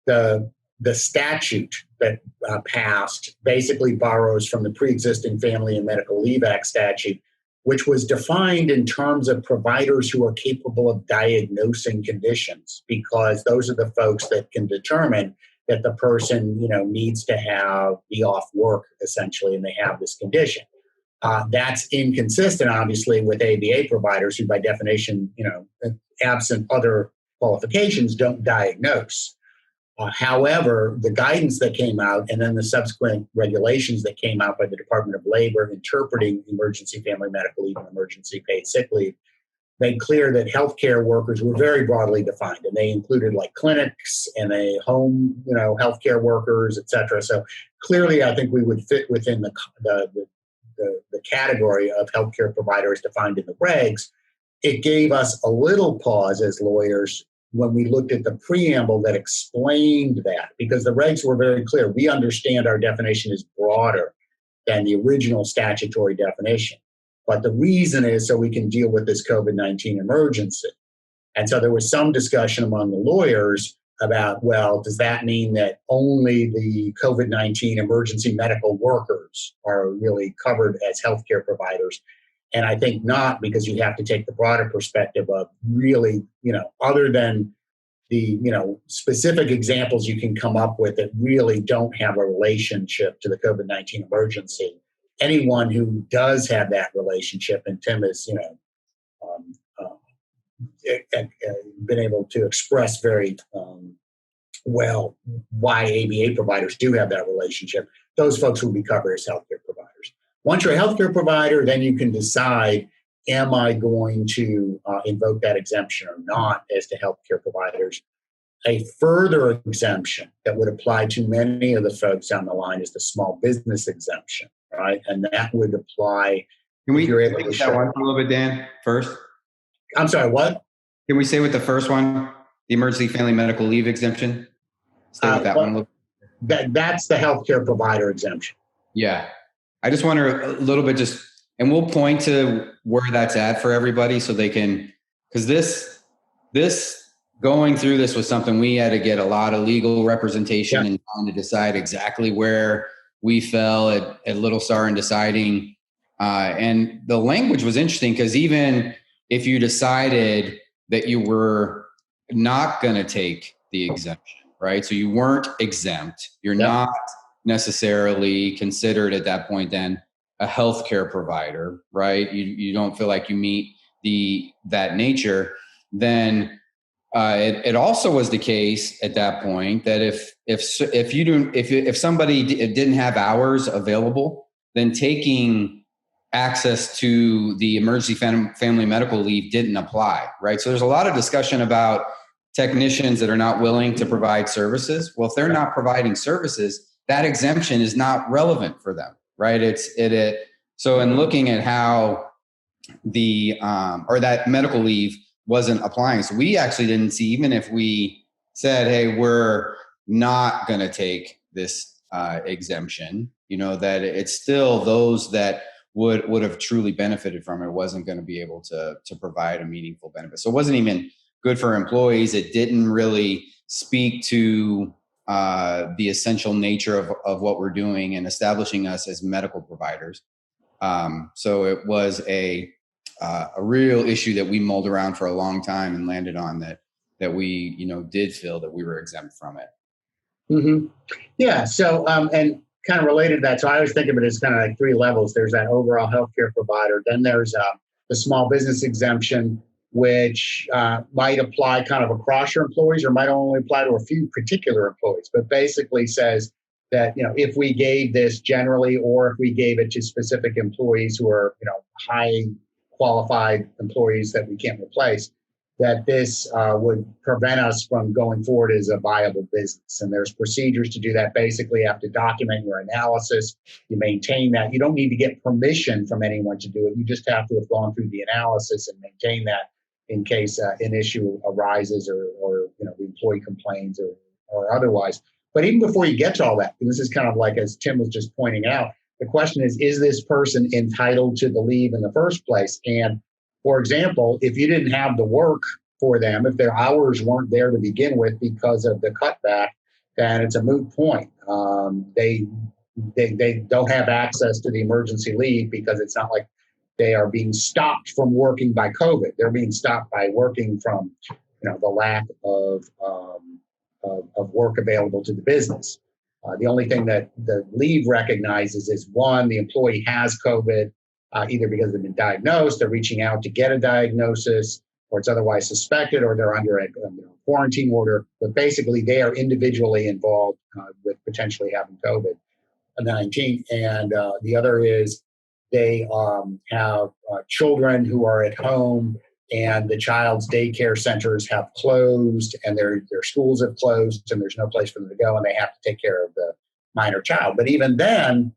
[SPEAKER 1] the statute that passed basically borrows from the pre-existing Family and Medical Leave Act statute, which was defined in terms of providers who are capable of diagnosing conditions, because those are the folks that can determine that the person, needs to be off work, essentially, and they have this condition. That's inconsistent, obviously, with ABA providers who, by definition, absent other qualifications, don't diagnose. However, the guidance that came out and then the subsequent regulations that came out by the Department of Labor interpreting emergency family medical leave and emergency paid sick leave made clear that healthcare workers were very broadly defined, and they included like clinics and home, healthcare workers, et cetera. So clearly, I think we would fit within the category of healthcare providers defined in the regs. It gave us a little pause as lawyers when we looked at the preamble that explained that, because the regs were very clear. We understand our definition is broader than the original statutory definition. But the reason is so we can deal with this COVID-19 emergency. And so there was some discussion among the lawyers about, well, does that mean that only the COVID-19 emergency medical workers are really covered as healthcare providers? And I think not, because you have to take the broader perspective of really, other than the, specific examples you can come up with that really don't have a relationship to the COVID-19 emergency. Anyone who does have that relationship, and Tim has, been able to express very well why ABA providers do have that relationship, those folks will be covered as healthcare providers. Once you're a healthcare provider, then you can decide, am I going to invoke that exemption or not as to healthcare providers? A further exemption that would apply to many of the folks on the line is the small business exemption, right? And that would apply.
[SPEAKER 2] Can we take that one a little bit, Dan, first?
[SPEAKER 1] I'm sorry, what?
[SPEAKER 2] Can we stay with the first one, the emergency family medical leave exemption? Stay with that one a little bit.
[SPEAKER 1] That's the healthcare provider exemption.
[SPEAKER 2] Yeah. I just wonder a little bit and we'll point to where that's at for everybody so they can, because this going through this was something we had to get a lot of legal representation and trying to decide exactly where we fell at Little Star in deciding. And the language was interesting because even if you decided that you were not going to take the exemption, right? So you weren't exempt. You're not necessarily considered at that point then a healthcare provider, right? You don't feel like you meet that nature. Then it also was the case at that point that if somebody didn't have hours available, then taking access to the emergency family medical leave didn't apply, right? So there's a lot of discussion about technicians that are not willing to provide services. Well, if they're not providing services, that exemption is not relevant for them, right? So in looking at how or that medical leave wasn't applying, so we actually didn't see, even if we said, hey, we're not going to take this exemption, that it's still those that would have truly benefited from it wasn't going to be able to provide a meaningful benefit. So it wasn't even good for employees. It didn't really speak to the essential nature of what we're doing and establishing us as medical providers. So it was a real issue that we mulled around for a long time and landed on that we did feel that we were exempt from it.
[SPEAKER 1] Mm-hmm. Yeah. So and kind of related to that. So I always think of it as kind of like three levels. There's that overall healthcare provider. Then there's the small business exemption, which might apply kind of across your employees or might only apply to a few particular employees, but basically says that, if we gave this generally, or if we gave it to specific employees who are, high qualified employees that we can't replace, that this would prevent us from going forward as a viable business. And there's procedures to do that. Basically, you have to document your analysis. You maintain that. You don't need to get permission from anyone to do it. You just have to have gone through the analysis and maintain that in case an issue arises or the employee complains or otherwise. But even before you get to all that, and this is kind of like, as Tim was just pointing out, the question is this person entitled to the leave in the first place? And for example, if you didn't have the work for them, if their hours weren't there to begin with because of the cutback, then it's a moot point. They don't have access to the emergency leave because it's not like they are being stopped from working by COVID. They're being stopped by working from, the lack of work available to the business. The only thing that the leave recognizes is, one, the employee has COVID, either because they've been diagnosed, they're reaching out to get a diagnosis, or it's otherwise suspected, or they're under a quarantine order. But basically, they are individually involved with potentially having COVID-19. And the other is they have children who are at home, and the child's daycare centers have closed, and their schools have closed, and there's no place for them to go, and they have to take care of the minor child. But even then,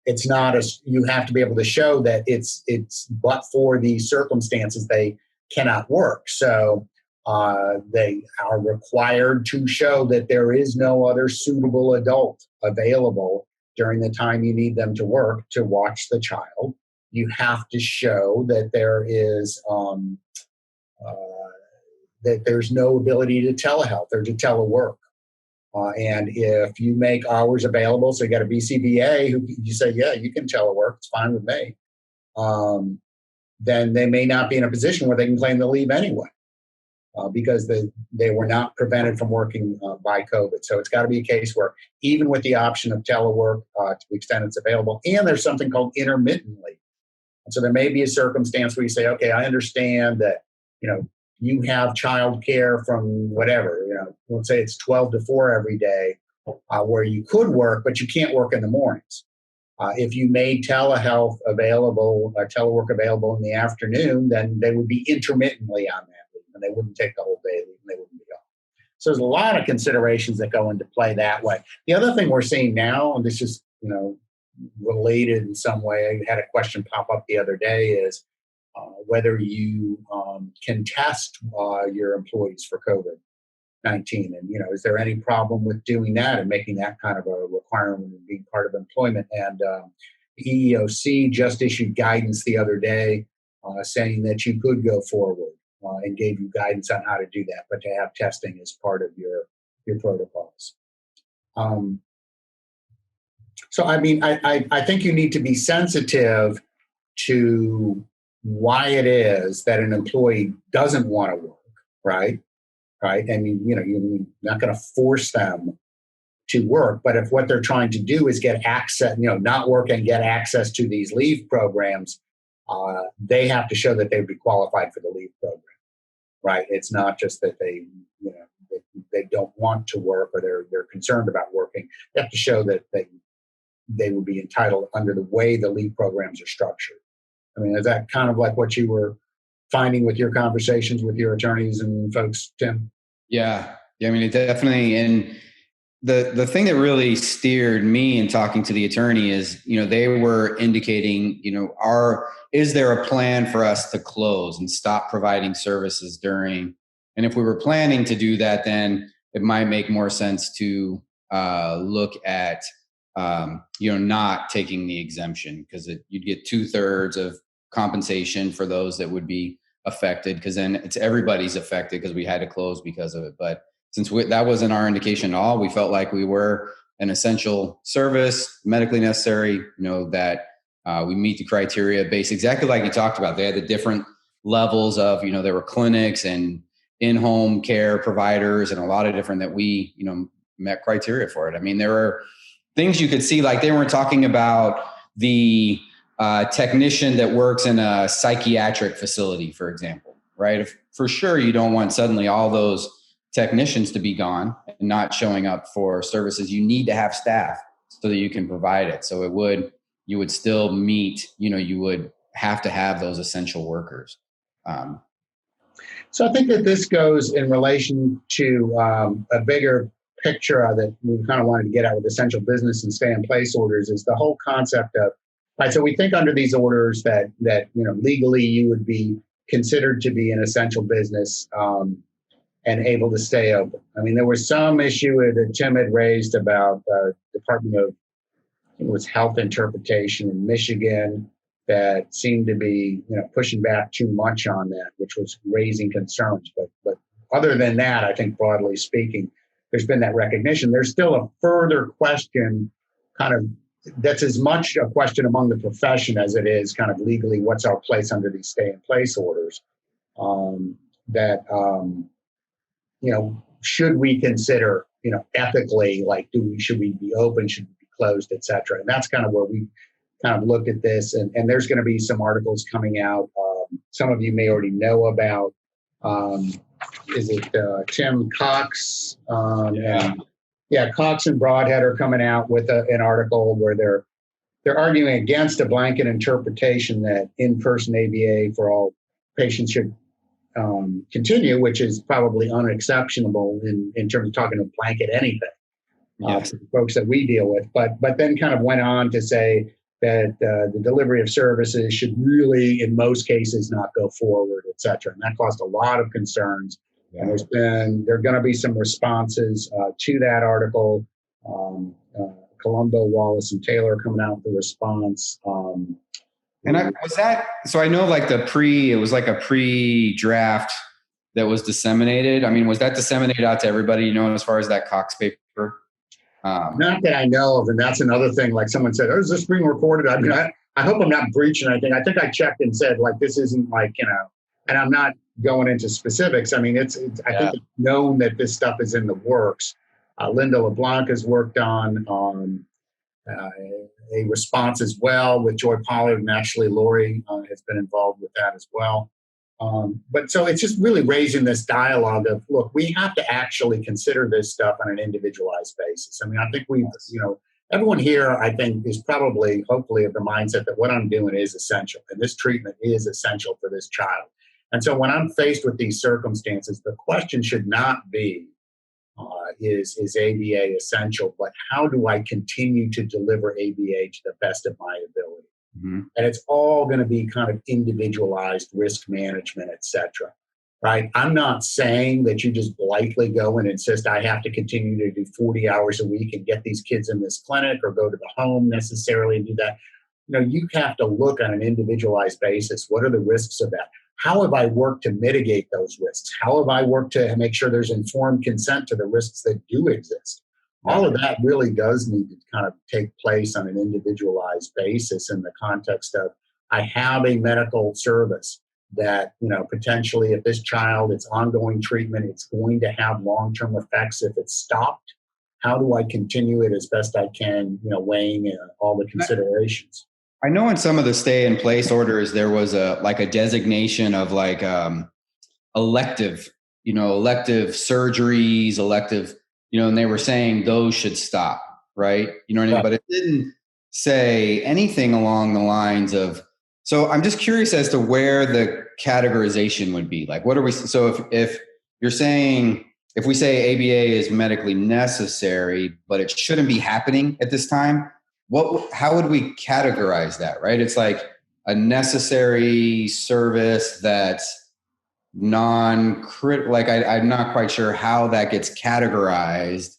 [SPEAKER 1] it's not you have to be able to show that it's but for these circumstances they cannot work. So they are required to show that there is no other suitable adult available during the time you need them to work to watch the child. You have to show that there is that there's no ability to telehealth or to telework. And if you make hours available, so you got a BCBA who you say, yeah, you can telework, it's fine with me, then they may not be in a position where they can claim the leave anyway because they were not prevented from working by COVID. So it's got to be a case where even with the option of telework to the extent it's available, and there's something called intermittent leave. And so there may be a circumstance where you say, okay, I understand that, you have childcare from whatever, let's say it's 12 to 4 every day where you could work, but you can't work in the mornings. If you made telework available in the afternoon, then they would be intermittently on that leave, and they wouldn't take the whole day leave, and they wouldn't be off. So there's a lot of considerations that go into play that way. The other thing we're seeing now, and this is, related in some way, I had a question pop up the other day, is whether you can test your employees for COVID-19. And, is there any problem with doing that and making that kind of a requirement and being part of employment? And the EEOC just issued guidance the other day saying that you could go forward and gave you guidance on how to do that, but to have testing as part of your protocols. So, I mean, I think you need to be sensitive to why it is that an employee doesn't want to work, right? Right. And you're not going to force them to work, but if what they're trying to do is get access, not work and get access to these leave programs, they have to show that they would be qualified for the leave program, right? It's not just that they don't want to work or they're concerned about working. They have to show that they would be entitled under the way the leave programs are structured. I mean, is that kind of like what you were finding with your conversations with your attorneys and folks, Tim?
[SPEAKER 2] Yeah. I mean, it definitely, and the thing that really steered me in talking to the attorney is, they were indicating, is there a plan for us to close and stop providing services during? And if we were planning to do that, then it might make more sense to look at, not taking the exemption, because you'd get 2/3 of compensation for those that would be affected, because then it's everybody's affected because we had to close because of it. But since that wasn't our indication at all, we felt like we were an essential service, medically necessary, that we meet the criteria based exactly like you talked about. They had the different levels of, there were clinics and in-home care providers and a lot of different that we, met criteria for it. I mean, there were things you could see, like they weren't talking about the technician that works in a psychiatric facility, for example, right? If, for sure, you don't want suddenly all those technicians to be gone and not showing up for services. You need to have staff so that you can provide it. So you would still meet, you would have to have those essential workers.
[SPEAKER 1] So I think that this goes in relation to a bigger picture that we kind of wanted to get at with essential business and stay in place orders, is the whole concept of, right, so we think under these orders that legally you would be considered to be an essential business and able to stay open. I mean, there was some issue that Tim had raised about Department of, I think it was Health Interpretation in Michigan, that seemed to be pushing back too much on that, which was raising concerns. But other than that, I think broadly speaking, there's been that recognition. There's still a further question, kind of, that's as much a question among the profession as it is kind of legally, what's our place under these stay-in-place orders? Should we consider, ethically, like, should we be open, should we be closed, et cetera? And that's kind of where we kind of looked at this. And there's going to be some articles coming out. Some of you may already know about, is it Tim Cox? Cox and Broadhead are coming out with an article where they're arguing against a blanket interpretation that in-person ABA for all patients should continue, which is probably unexceptionable in terms of talking to blanket anything for the folks that we deal with. But then kind of went on to say that the delivery of services should really, in most cases, not go forward, et cetera. And that caused a lot of concerns. Yeah. And there are going to be some responses to that article. Colombo, Wallace, and Taylor coming out with a response.
[SPEAKER 2] So I know like it was like a pre-draft that was disseminated. I mean, was that disseminated out to everybody, as far as that Cox paper?
[SPEAKER 1] Not that I know of, and that's another thing. Like someone said, "Oh, is this being recorded?" I mean, I hope I'm not breaching anything. I think I checked and said, like, this isn't like, and I'm not going into specifics. I mean, I think it's known that this stuff is in the works. Linda LeBlanc has worked on a response as well with Joy Pollard, and actually Lori has been involved with that as well. But so it's just really raising this dialogue of, look, we have to actually consider this stuff on an individualized basis. I mean, I think everyone here, I think, is probably, hopefully, of the mindset that what I'm doing is essential, and this treatment is essential for this child. And so when I'm faced with these circumstances, the question should not be, is ABA essential, but how do I continue to deliver ABA to the best of my ability? Mm-hmm. And it's all going to be kind of individualized risk management, et cetera, right? I'm not saying that you just blithely go and insist I have to continue to do 40 hours a week and get these kids in this clinic or go to the home necessarily and do that. You have to look on an individualized basis. What are the risks of that? How have I worked to mitigate those risks? How have I worked to make sure there's informed consent to the risks that do exist? All of that really does need to kind of take place on an individualized basis in the context of I have a medical service that, potentially if this child, it's ongoing treatment, it's going to have long-term effects if it's stopped. How do I continue it as best I can, weighing all the considerations?
[SPEAKER 2] I know in some of the stay in place orders, there was a designation of elective, elective surgeries, elective, and they were saying those should stop, right? You know what I mean?
[SPEAKER 1] Right.
[SPEAKER 2] But it didn't say anything along the lines of, so I'm just curious as to where the categorization would be. Like, what are we, so if you're saying, if we say ABA is medically necessary, but it shouldn't be happening at this time, how would we categorize that, right? It's like a necessary service that's non-crit, like I'm not quite sure how that gets categorized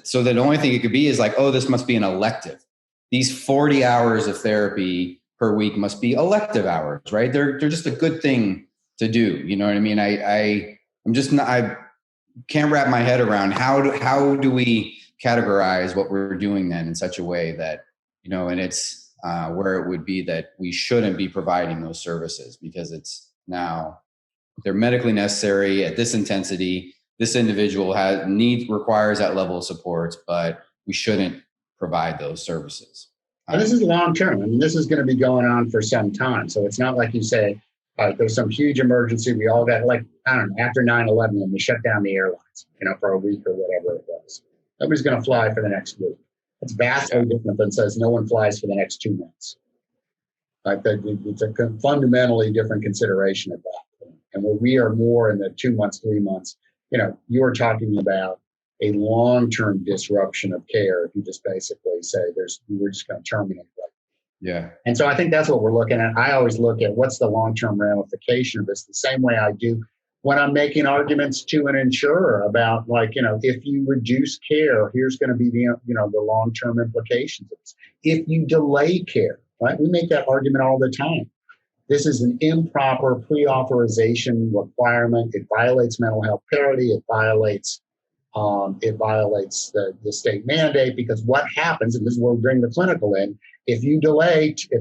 [SPEAKER 2] so the only thing it could be is like, oh, this must be an elective. These 40 hours of therapy per week must be elective hours, right? They're just a good thing to do. You know what I mean? I can't wrap my head around how do we categorize what we're doing then in such a way that, and it's where it would be that we shouldn't be providing those services because it's now they're medically necessary at this intensity. This individual requires that level of support, but we shouldn't provide those services.
[SPEAKER 1] And this is long term. I mean, this is going to be going on for some time. So it's not like you say, there's some huge emergency. We all got, like, I don't know, after 9/11 when we shut down the airlines, for a week or whatever it was. Nobody's going to fly for the next week. It's vastly different than says no one flies for the next 2 months. It's a fundamentally different consideration at that point. And where we are more in the 2 months, 3 months, you are talking about a long-term disruption of care if you just basically say we're just going to terminate it.
[SPEAKER 2] Yeah.
[SPEAKER 1] And so I think that's what we're looking at. I always look at what's the long-term ramification of this, the same way I do when I'm making arguments to an insurer about, if you reduce care, here's going to be the long-term implications of this. If you delay care, right? We make that argument all the time. This is an improper pre-authorization requirement. It violates mental health parity. It violates the state mandate, because what happens, and this is where we bring the clinical in, if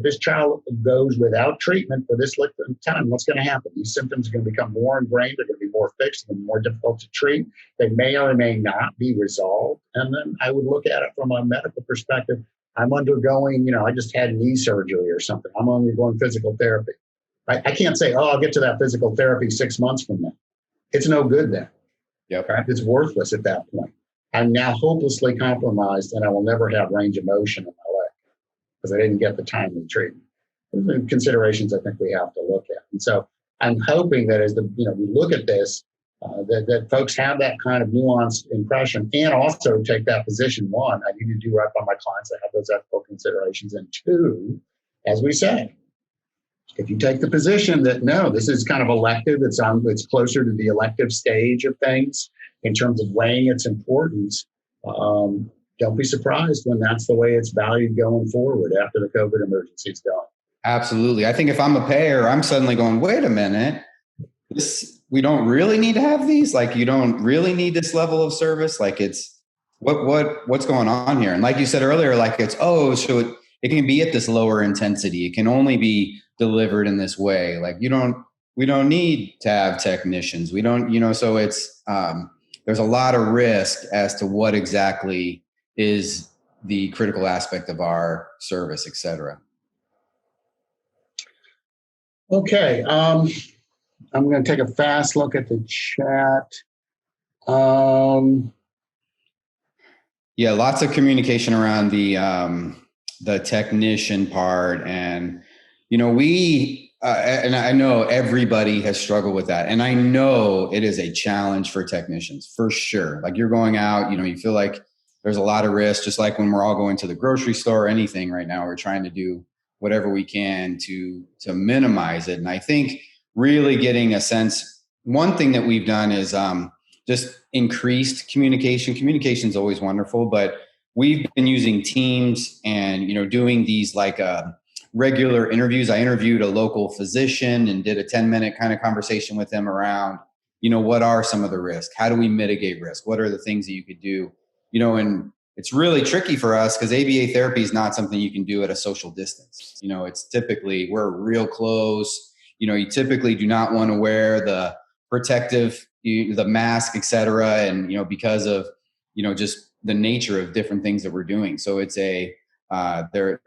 [SPEAKER 1] this child goes without treatment for this length of time, what's going to happen? These symptoms are going to become more ingrained. They're going to be more fixed. They're more difficult to treat. They may or may not be resolved. And then I would look at it from a medical perspective. I'm undergoing, I just had knee surgery or something. I'm undergoing physical therapy. I can't say, I'll get to that physical therapy 6 months from now. It's no good then.
[SPEAKER 2] Yep.
[SPEAKER 1] Right? It's worthless at that point. I'm now hopelessly compromised, and I will never have range of motion in my leg because I didn't get the timely treatment. Those are considerations I think we have to look at. And so I'm hoping that as we look at this, that folks have that kind of nuanced impression, and also take that position. One, I need to do right by my clients. I have those ethical considerations. And two, as we say, if you take the position that no, this is kind of elective, it's closer to the elective stage of things in terms of weighing its importance, don't be surprised when that's the way it's valued going forward after the COVID emergency is done.
[SPEAKER 2] Absolutely. I think if I'm a payer, I'm suddenly going, wait a minute, we don't really need to have these. Like, you don't really need this level of service. Like, it's what's going on here? And like you said earlier, like so it can be at this lower intensity. It can only be delivered in this way. Like, we don't need to have technicians. We don't, so it's, there's a lot of risk as to what exactly is the critical aspect of our service, et cetera.
[SPEAKER 1] Okay. I'm going to take a fast look at the chat.
[SPEAKER 2] Yeah, lots of communication around the technician part, and and I know everybody has struggled with that, and I know it is a challenge for technicians for sure. Like, you're going out, you feel like there's a lot of risk, just like when we're all going to the grocery store or anything right now. We're trying to do whatever we can to minimize it, and I think really getting a sense. One thing that we've done is just increased communication. Communication is always wonderful, but we've been using Teams and, doing these regular interviews. I interviewed a local physician and did a 10-minute kind of conversation with them around, what are some of the risks? How do we mitigate risk? What are the things that you could do? And it's really tricky for us because ABA therapy is not something you can do at a social distance. It's typically, we're real close. You typically do not want to wear the protective, the mask, et cetera. And, because of, just the nature of different things that we're doing. So it's there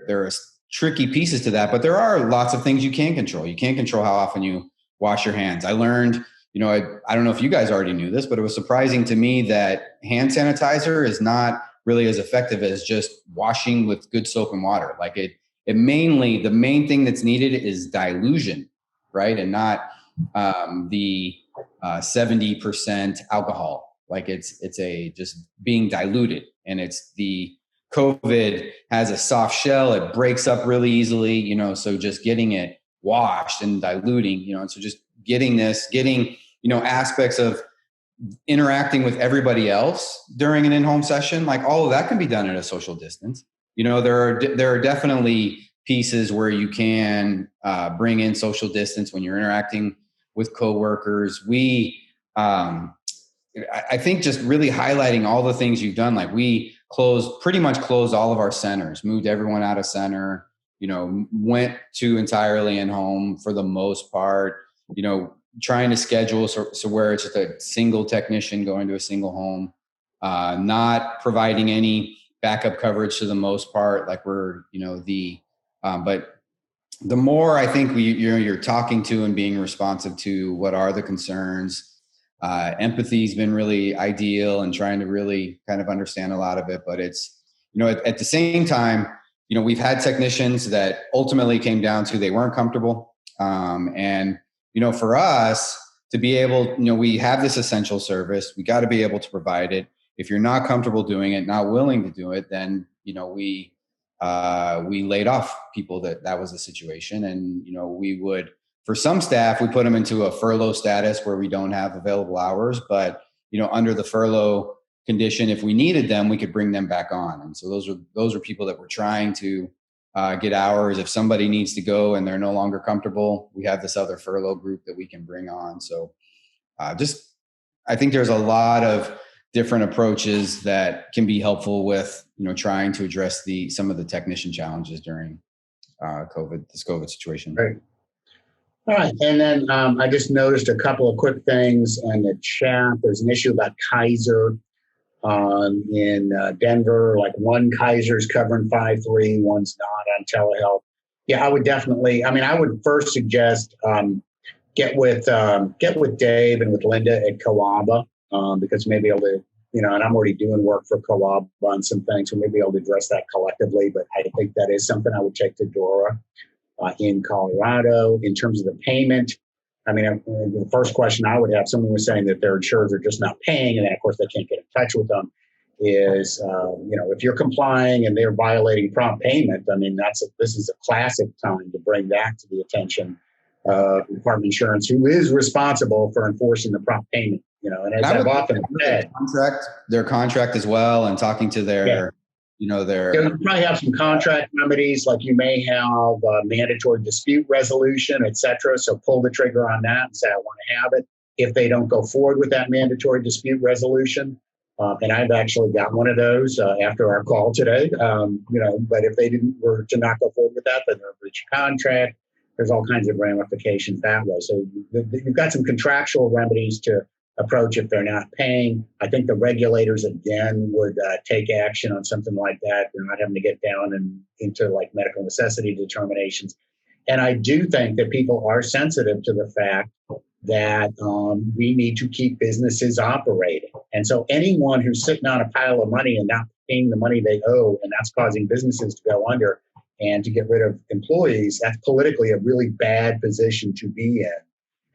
[SPEAKER 2] are tricky pieces to that, but there are lots of things you can control. You can't control how often you wash your hands. I learned, I don't know if you guys already knew this, but it was surprising to me that hand sanitizer is not really as effective as just washing with good soap and water. Like the main thing that's needed is dilution, right? And not the 70% alcohol. Like it's just being diluted, and it's the COVID has a soft shell. It breaks up really easily, so just getting it washed and diluting, and so just getting aspects of interacting with everybody else during an in-home session, like all of that can be done at a social distance. There are definitely pieces where you can bring in social distance when you're interacting with coworkers. I think just really highlighting all the things you've done, like we pretty much closed all of our centers, moved everyone out of center, went to entirely in home for the most part, trying to schedule so where it's just a single technician going to a single home, not providing any backup coverage to the most part, like but the more I think you're talking to and being responsive to what are the concerns, empathy's been really ideal and trying to really kind of understand a lot of it. But it's, at the same time, we've had technicians that ultimately came down to they weren't comfortable. And, for us to be able, we have this essential service. We got to be able to provide it. If you're not comfortable doing it, not willing to do it, then, we laid off people that was the situation. And, we would, for some staff, we put them into a furlough status where we don't have available hours, but, under the furlough condition, if we needed them, we could bring them back on. And so those are people that we're trying to get hours. If somebody needs to go and they're no longer comfortable, we have this other furlough group that we can bring on. So I think there's a lot of different approaches that can be helpful with, trying to address some of the technician challenges during this COVID situation.
[SPEAKER 1] Right. All right. And then I just noticed a couple of quick things in the chat. There's an issue about Kaiser in Denver. Like one Kaiser's covering 5-3, one's not on telehealth. Yeah, I would definitely. I would first suggest get with Dave and with Linda at Coaba because maybe able to, and I'm already doing work for Coaba on some things, so maybe able to address that collectively. But I think that is something I would take to Dora. In Colorado, in terms of the payment, the first question I would have, someone was saying that their insurers are just not paying, and then of course they can't get in touch with them, is, if you're complying and they're violating prompt payment, this is a classic time to bring that to the attention of Department of Insurance, who is responsible for enforcing the prompt payment, and as I've often said.
[SPEAKER 2] Their contract as well, and talking to their...
[SPEAKER 1] Yeah. You probably have some contract remedies, like you may have mandatory dispute resolution, et cetera. So pull the trigger on that and say, I want to have it. If they don't go forward with that mandatory dispute resolution, and I've actually got one of those after our call today, but if they were to not go forward with that, then they're a breach of contract. There's all kinds of ramifications that way. So you've got some contractual remedies to approach if they're not paying. I think the regulators, again, would take action on something like that. They're not having to get down into like medical necessity determinations. And I do think that people are sensitive to the fact that we need to keep businesses operating. And so anyone who's sitting on a pile of money and not paying the money they owe, and that's causing businesses to go under and to get rid of employees, that's politically a really bad position to be in.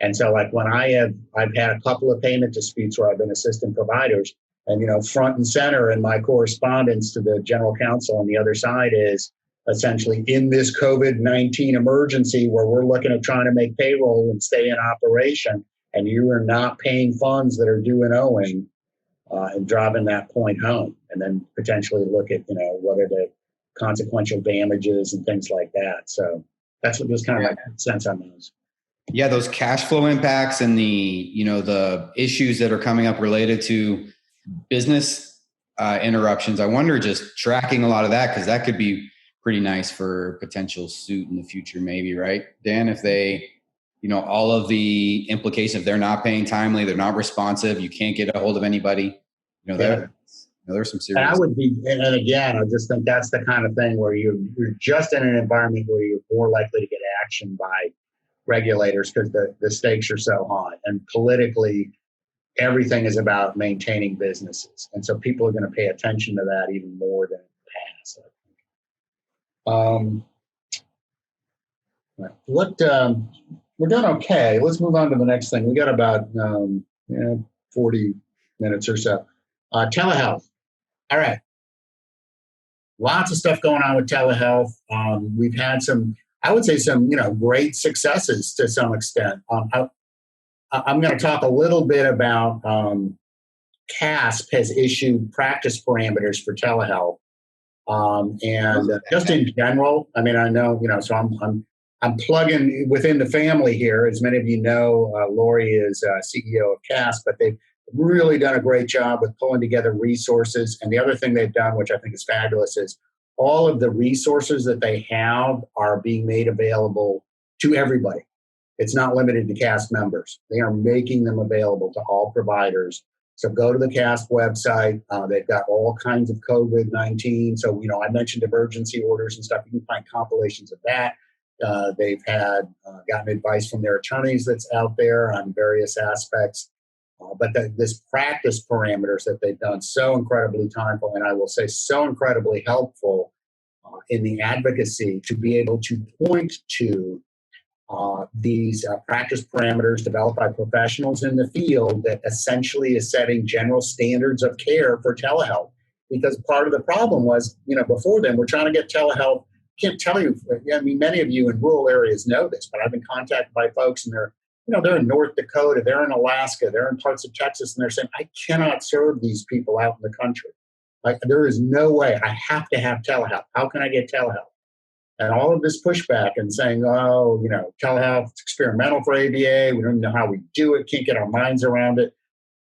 [SPEAKER 1] And so like when I've had a couple of payment disputes where I've been assistant providers, and, front and center in my correspondence to the general counsel on the other side is essentially in this COVID-19 emergency where we're looking at trying to make payroll and stay in operation, and you are not paying funds that are due and owing, and driving that point home, and then potentially look at, what are the consequential damages and things like that. So that's what was kind of my sense on those.
[SPEAKER 2] Yeah, those cash flow impacts and the issues that are coming up related to business interruptions. I wonder just tracking a lot of that, because that could be pretty nice for potential suit in the future, maybe, right, Dan? If they, all of the implications, if they're not paying timely, they're not responsive, you can't get a hold of anybody, there's some serious.
[SPEAKER 1] And I would be, and again, I just think that's the kind of thing where you're just in an environment where you're more likely to get action by regulators because the stakes are so high. And politically, everything is about maintaining businesses. And so people are going to pay attention to that even more than in the past, I think. We're doing okay. Let's move on to the next thing. We got about 40 minutes or so. Telehealth. All right. Lots of stuff going on with telehealth. We've had some great successes to some extent. I'm going to talk a little bit about CASP has issued practice parameters for telehealth. Just in general, I mean, I know, so I'm plugging within the family here. As many of you know, Lori is CEO of CASP, but they've really done a great job with pulling together resources. And the other thing they've done, which I think is fabulous, is all of the resources that they have are being made available to everybody. It's not limited to CASP members. They are making them available to all providers. So go to the CASP website. They've got all kinds of COVID-19. So, I mentioned emergency orders and stuff. You can find compilations of that. They've gotten advice from their attorneys that's out there on various aspects. But this practice parameters that they've done, so incredibly timely, and I will say so incredibly helpful in the advocacy to be able to point to these practice parameters developed by professionals in the field that essentially is setting general standards of care for telehealth. Because part of the problem was, before then, we're trying to get telehealth. Can't tell you, many of you in rural areas know this, but I've been contacted by folks and they're in North Dakota, they're in Alaska, they're in parts of Texas, and they're saying, I cannot serve these people out in the country. Like, there is no way. I have to have telehealth. How can I get telehealth? And all of this pushback and saying, telehealth, it's experimental for ABA. We don't even know how we do it. Can't get our minds around it.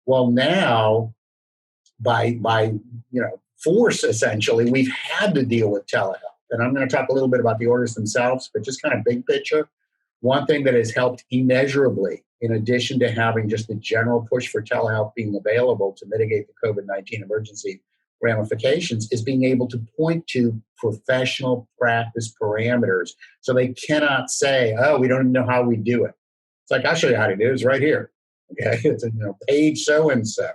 [SPEAKER 1] Well, now, by force, essentially, we've had to deal with telehealth. And I'm going to talk a little bit about the orders themselves, but just kind of big picture. One thing that has helped immeasurably, in addition to having just the general push for telehealth being available to mitigate the COVID-19 emergency ramifications, is being able to point to professional practice parameters. So they cannot say, oh, we don't even know how we do it. It's like, I'll show you how to do it. It's right here. Okay, it's page so-and-so.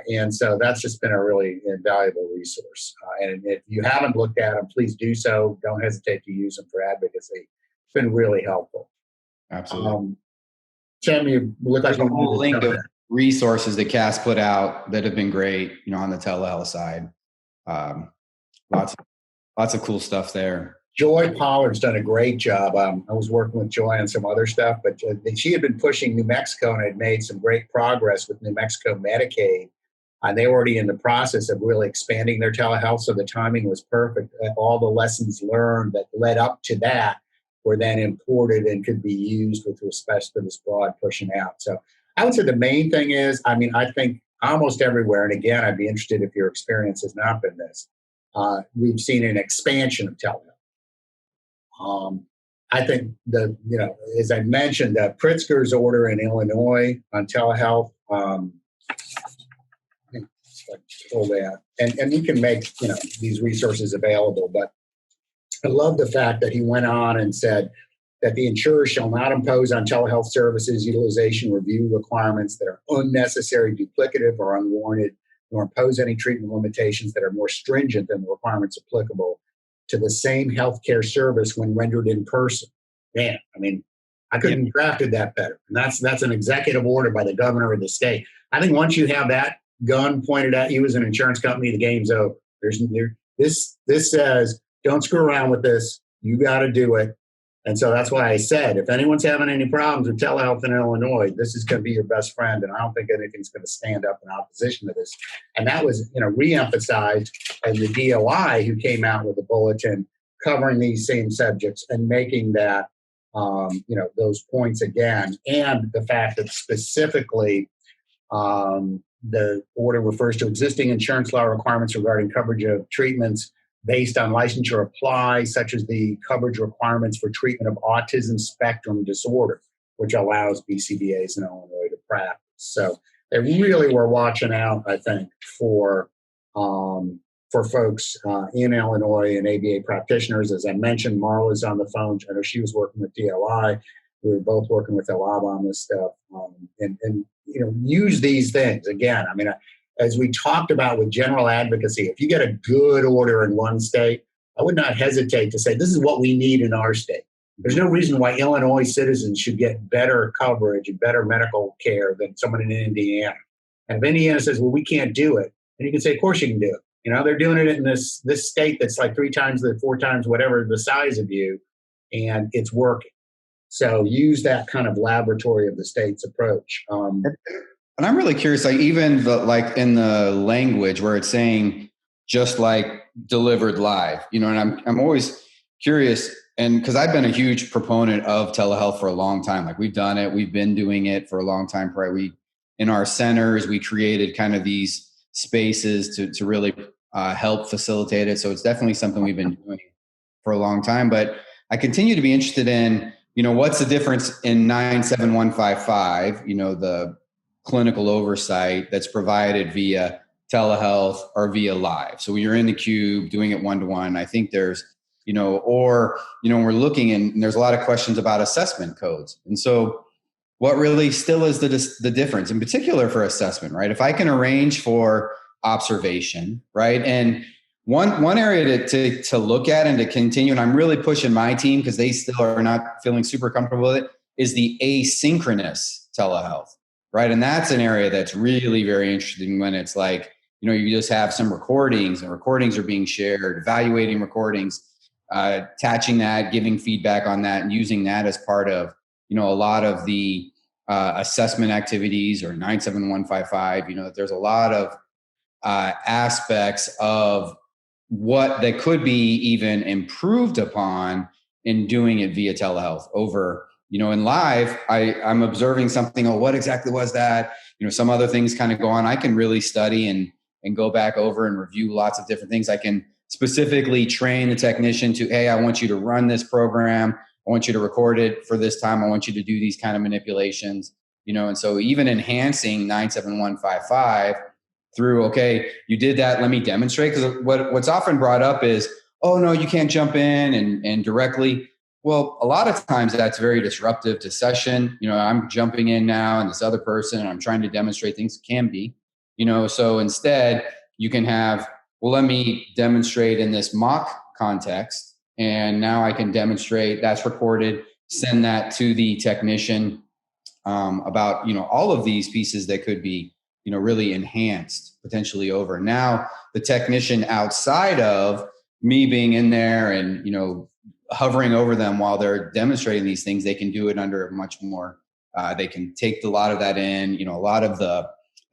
[SPEAKER 1] And so that's just been a really invaluable resource. And if you haven't looked at them, please do so. Don't hesitate to use them for advocacy. It's been really helpful.
[SPEAKER 2] Absolutely.
[SPEAKER 1] Tim, you look like
[SPEAKER 2] a whole link of resources that CAS put out that have been great, on the telehealth side. Lots of cool stuff there.
[SPEAKER 1] Joy Pollard's done a great job. I was working with Joy on some other stuff, but she had been pushing New Mexico and had made some great progress with New Mexico Medicaid. And they were already in the process of really expanding their telehealth, so the timing was perfect. All the lessons learned that led up to that were then imported and could be used with respect to this broad pushing out. So I would say the main thing is, I think almost everywhere, and again, I'd be interested if your experience has not been this, we've seen an expansion of telehealth. I think as I mentioned, Pritzker's order in Illinois on telehealth, pull that, and you can make these resources available. But I love the fact that he went on and said that the insurer shall not impose on telehealth services utilization review requirements that are unnecessary, duplicative, or unwarranted, nor impose any treatment limitations that are more stringent than the requirements applicable to the same healthcare service when rendered in person. Man, I couldn't have drafted that better. And that's an executive order by the governor of the state. I think once you have that gun pointed at you as an insurance company, the game's over. This says, don't screw around with this. You got to do it. And so that's why I said, if anyone's having any problems with telehealth in Illinois, this is going to be your best friend. And I don't think anything's going to stand up in opposition to this. And that was, reemphasized as the DOI, who came out with a bulletin covering these same subjects and making that, those points again. And the fact that specifically the order refers to existing insurance law requirements regarding coverage of treatments based on licensure apply, such as the coverage requirements for treatment of autism spectrum disorder, which allows BCBAs in Illinois to practice. So they really were watching out, I think, for folks in Illinois and ABA practitioners. As I mentioned, Marla's on the phone. I know she was working with DLI. We were both working with LAB on this stuff, and use these things again. I mean, as we talked about with general advocacy, if you get a good order in one state, I would not hesitate to say this is what we need in our state. There's no reason why Illinois citizens should get better coverage and better medical care than someone in Indiana. And if Indiana says, well, we can't do it, then you can say, of course you can do it. They're doing it in this state that's like 3 times, 4 times, whatever the size of you, and it's working. So use that kind of laboratory of the state's approach.
[SPEAKER 2] And I'm really curious, like even in the language where it's saying just like delivered live, and I'm always curious, and because I've been a huge proponent of telehealth for a long time. Like we've done it, we've been doing it for a long time. In our centers, we created kind of these spaces to really help facilitate it. So it's definitely something we've been doing for a long time. But I continue to be interested in, what's the difference in 97155, the clinical oversight that's provided via telehealth or via live. So when you're in the cube doing it one-to-one, I think there's, we're looking and there's a lot of questions about assessment codes. And so what really still is the difference in particular for assessment, right? If I can arrange for observation, right? And one area to look at and to continue, and I'm really pushing my team because they still are not feeling super comfortable with it, is the asynchronous telehealth, right? And that's an area that's really very interesting when it's like, you just have some recordings and recordings are being shared, evaluating recordings, attaching that, giving feedback on that, and using that as part of, a lot of the assessment activities or 97155, there's a lot of aspects of what that could be even improved upon in doing it via telehealth over, in live, I'm observing something. Oh, what exactly was that? Some other things kind of go on. I can really study and go back over and review lots of different things. I can specifically train the technician to, hey, I want you to run this program. I want you to record it for this time. I want you to do these kind of manipulations, and so even enhancing 97155 through, okay, you did that, let me demonstrate. Because what's often brought up is, oh, no, you can't jump in and directly. Well, a lot of times that's very disruptive to session. I'm jumping in now and this other person, and I'm trying to demonstrate things. Can be, so instead you can have, well, let me demonstrate in this mock context. And now I can demonstrate that's recorded, send that to the technician about, all of these pieces that could be, really enhanced potentially over. Now, the technician outside of me being in there and, hovering over them while they're demonstrating these things, they can do it under much more, they can take a lot of that in, a lot of the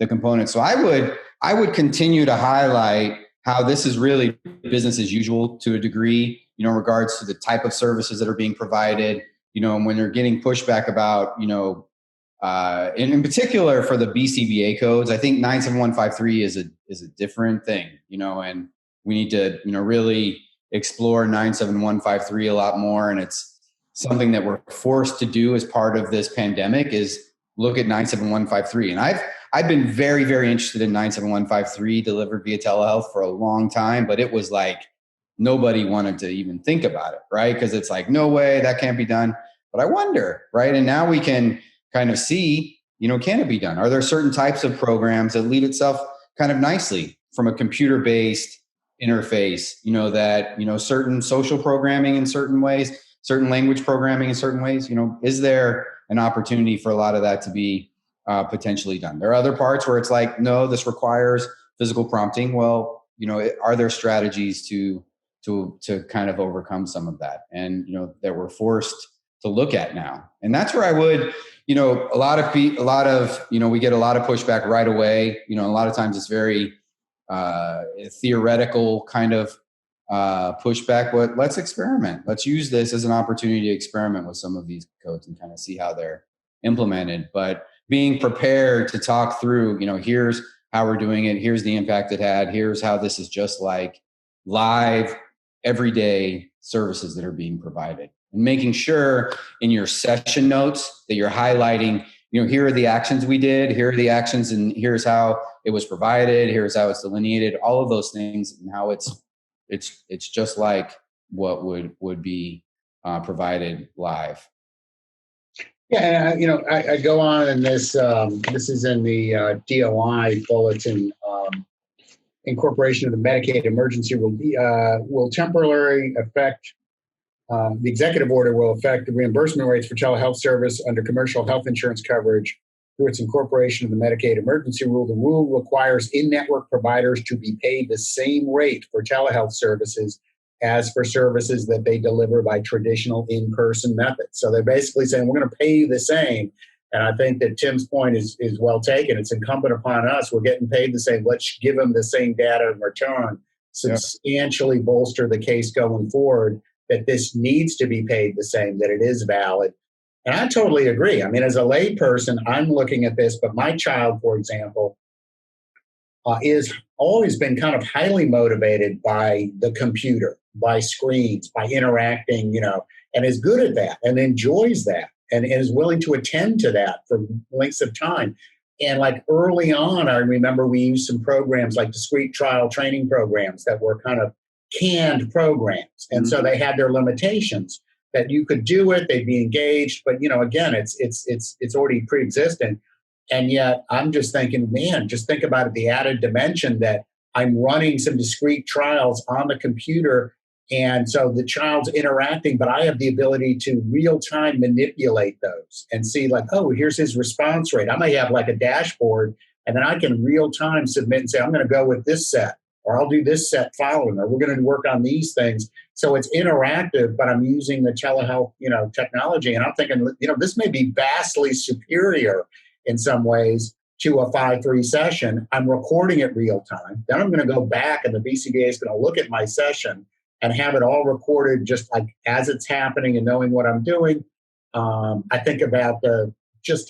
[SPEAKER 2] components. So I would continue to highlight how this is really business as usual to a degree, in regards to the type of services that are being provided, and when they're getting pushback about, in particular for the BCBA codes, I think 97153 is a different thing, and we need to, really explore 97153 a lot more. And it's something that we're forced to do as part of this pandemic is look at 97153. And I've been very, very interested in 97153 delivered via telehealth for a long time, but it was like nobody wanted to even think about it, right? Because it's like, no way, that can't be done. But I wonder, right? And now we can kind of see, can it be done? Are there certain types of programs that lead itself kind of nicely from a computer-based interface, that, certain social programming in certain ways, certain language programming in certain ways, is there an opportunity for a lot of that to be potentially done? There are other parts where it's like, no, this requires physical prompting. Well, are there strategies to kind of overcome some of that? And, that we're forced to look at now. And that's where I would, we get a lot of pushback right away. A lot of times it's very theoretical kind of pushback, but let's experiment. Let's use this as an opportunity to experiment with some of these codes and kind of see how they're implemented. But being prepared to talk through, here's how we're doing it. Here's the impact it had. Here's how this is just like live, everyday services that are being provided. And making sure in your session notes that you're highlighting, here are the actions we did, here are the actions, and here's how it was provided, here's how it's delineated, all of those things, and how it's just like what would be provided live.
[SPEAKER 1] Yeah, and I go on in this. This is in the DOI bulletin. Incorporation of the Medicaid emergency will temporarily affect. The executive order will affect the reimbursement rates for telehealth service under commercial health insurance coverage through its incorporation of the Medicaid emergency rule. The rule requires in-network providers to be paid the same rate for telehealth services as for services that they deliver by traditional in-person methods. So they're basically saying, we're going to pay you the same. And I think that Tim's point is well taken. It's incumbent upon us. We're getting paid the same. Let's give them the same data in return, substantially bolster the case going forward that this needs to be paid the same, that it is valid. And I totally agree. I mean, as a lay person, I'm looking at this, but my child, for example, is always been kind of highly motivated by the computer, by screens, by interacting, and is good at that and enjoys that and is willing to attend to that for lengths of time. And like early on, I remember we used some programs like discrete trial training programs that were kind of canned programs. And so they had their limitations that you could do it, they'd be engaged, but again, it's already pre-existent. And yet I'm just thinking, man, just think about it, the added dimension that I'm running some discrete trials on the computer. And so the child's interacting, but I have the ability to real time manipulate those and see like, oh, here's his response rate. I may have like a dashboard and then I can real time submit and say, I'm going to go with this set, or I'll do this set following, or we're going to work on these things. So it's interactive, but I'm using the telehealth, technology. And I'm thinking, this may be vastly superior in some ways to a 5-3 session. I'm recording it real time. Then I'm going to go back and the BCBA is going to look at my session and have it all recorded just like as it's happening and knowing what I'm doing. I think about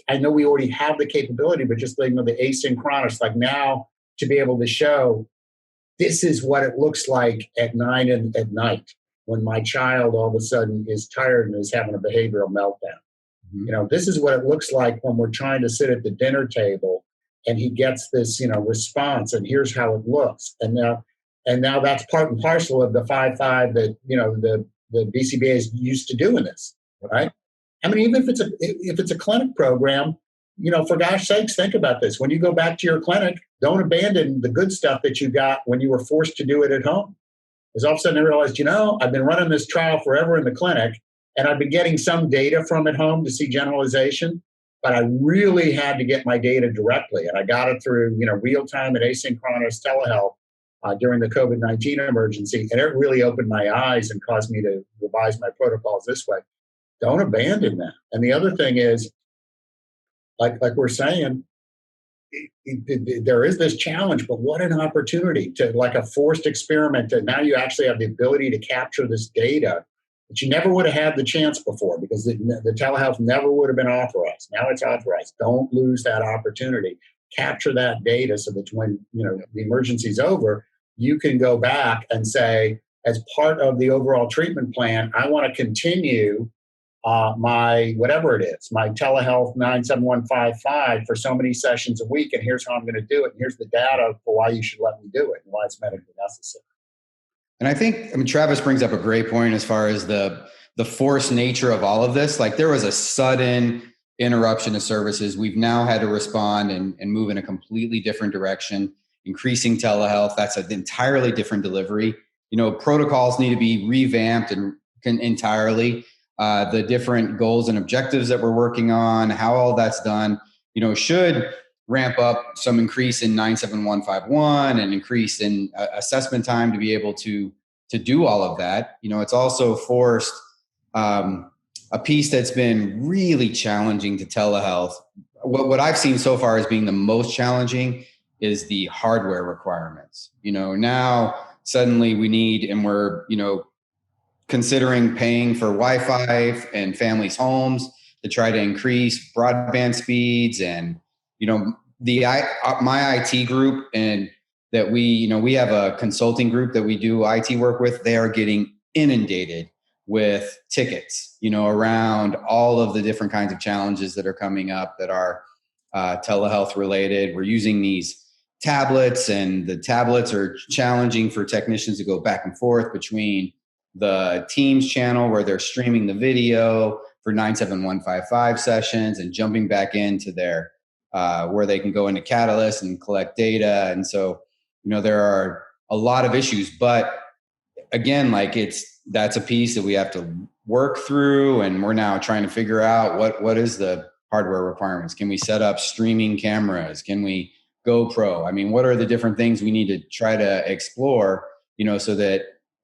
[SPEAKER 1] I know we already have the capability, but just the asynchronous, like now to be able to show this is what it looks like at 9 at night when my child all of a sudden is tired and is having a behavioral meltdown. Mm-hmm. This is what it looks like when we're trying to sit at the dinner table and he gets this, response, and here's how it looks. And now that's part and parcel of the 5-5 that, the BCBA is used to doing this, right? I mean, even if it's a clinic program, for gosh sakes, think about this. When you go back to your clinic, don't abandon the good stuff that you got when you were forced to do it at home. Because all of a sudden I realized, I've been running this trial forever in the clinic, and I've been getting some data from at home to see generalization, but I really had to get my data directly. And I got it through, real-time and asynchronous telehealth during the COVID-19 emergency. And it really opened my eyes and caused me to revise my protocols this way. Don't abandon that. And the other thing is, like we're saying, there is this challenge, but what an opportunity to, like a forced experiment, that now you actually have the ability to capture this data that you never would have had the chance before because the telehealth never would have been authorized. Now it's authorized. Don't lose that opportunity. Capture that data so that when the emergency's over, you can go back and say, as part of the overall treatment plan, I want to continue my whatever it is, my telehealth 97155 for so many sessions a week, and here's how I'm going to do it. And here's the data for why you should let me do it and why it's medically necessary.
[SPEAKER 2] And I think, Travis brings up a great point as far as the forced nature of all of this. Like there was a sudden interruption of services. We've now had to respond and move in a completely different direction, increasing telehealth. That's an entirely different delivery. Protocols need to be revamped and entirely. The different goals and objectives that we're working on, how all that's done, should ramp up some increase in 97151 and increase in assessment time to be able to do all of that. It's also forced a piece that's been really challenging to telehealth. What I've seen so far as being the most challenging is the hardware requirements. Now suddenly we need, and we're, considering paying for Wi-Fi in families' homes to try to increase broadband speeds. And, my IT group, and that we have a consulting group that we do IT work with. They are getting inundated with tickets, around all of the different kinds of challenges that are coming up that are telehealth related. We're using these tablets, and the tablets are challenging for technicians to go back and forth between the Teams channel where they're streaming the video for 97155 sessions and jumping back into their where they can go into Catalyst and collect data. And so, there are a lot of issues, but again, that's a piece that we have to work through. And we're now trying to figure out what is the hardware requirements. Can we set up streaming cameras? Can we GoPro? I mean, what are the different things we need to try to explore, so that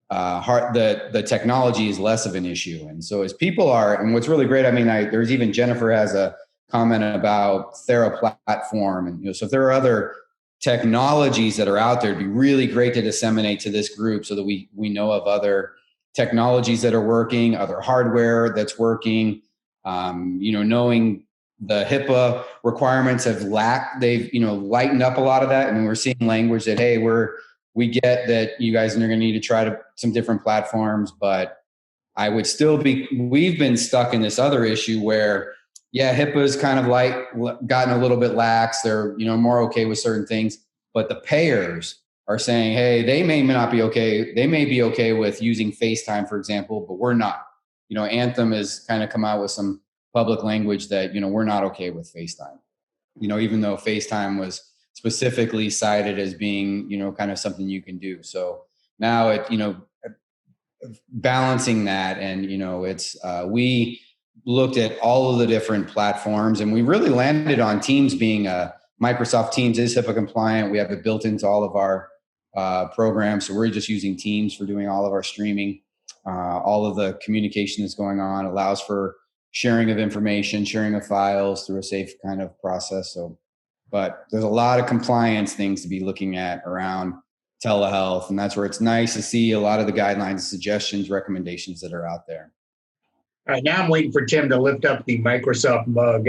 [SPEAKER 2] the technology is less of an issue. And so as people are, and what's really great, there's even Jennifer has a comment about Thera platform. And, so if there are other technologies that are out there, it'd be really great to disseminate to this group so that we know of other technologies that are working, other hardware that's working, knowing the HIPAA requirements they've lightened up a lot of that. And we're seeing language that, hey, we get that you guys are going to need to try some different platforms, but we've been stuck in this other issue where, HIPAA's kind of gotten a little bit lax. They're, more okay with certain things, but the payers are saying, hey, they may not be okay. They may be okay with using FaceTime, for example, but we're not. Anthem has kind of come out with some public language that, we're not okay with FaceTime. Even though FaceTime was specifically cited as being, kind of something you can do. So now balancing that, and, we looked at all of the different platforms, and we really landed on Teams being Microsoft Teams is HIPAA compliant. We have it built into all of our programs. So we're just using Teams for doing all of our streaming. All of the communication that's going on allows for sharing of information, sharing of files through a safe kind of process. So, but there's a lot of compliance things to be looking at around telehealth. And that's where it's nice to see a lot of the guidelines, suggestions, recommendations that are out there.
[SPEAKER 1] All right, now I'm waiting for Tim to lift up the Microsoft mug.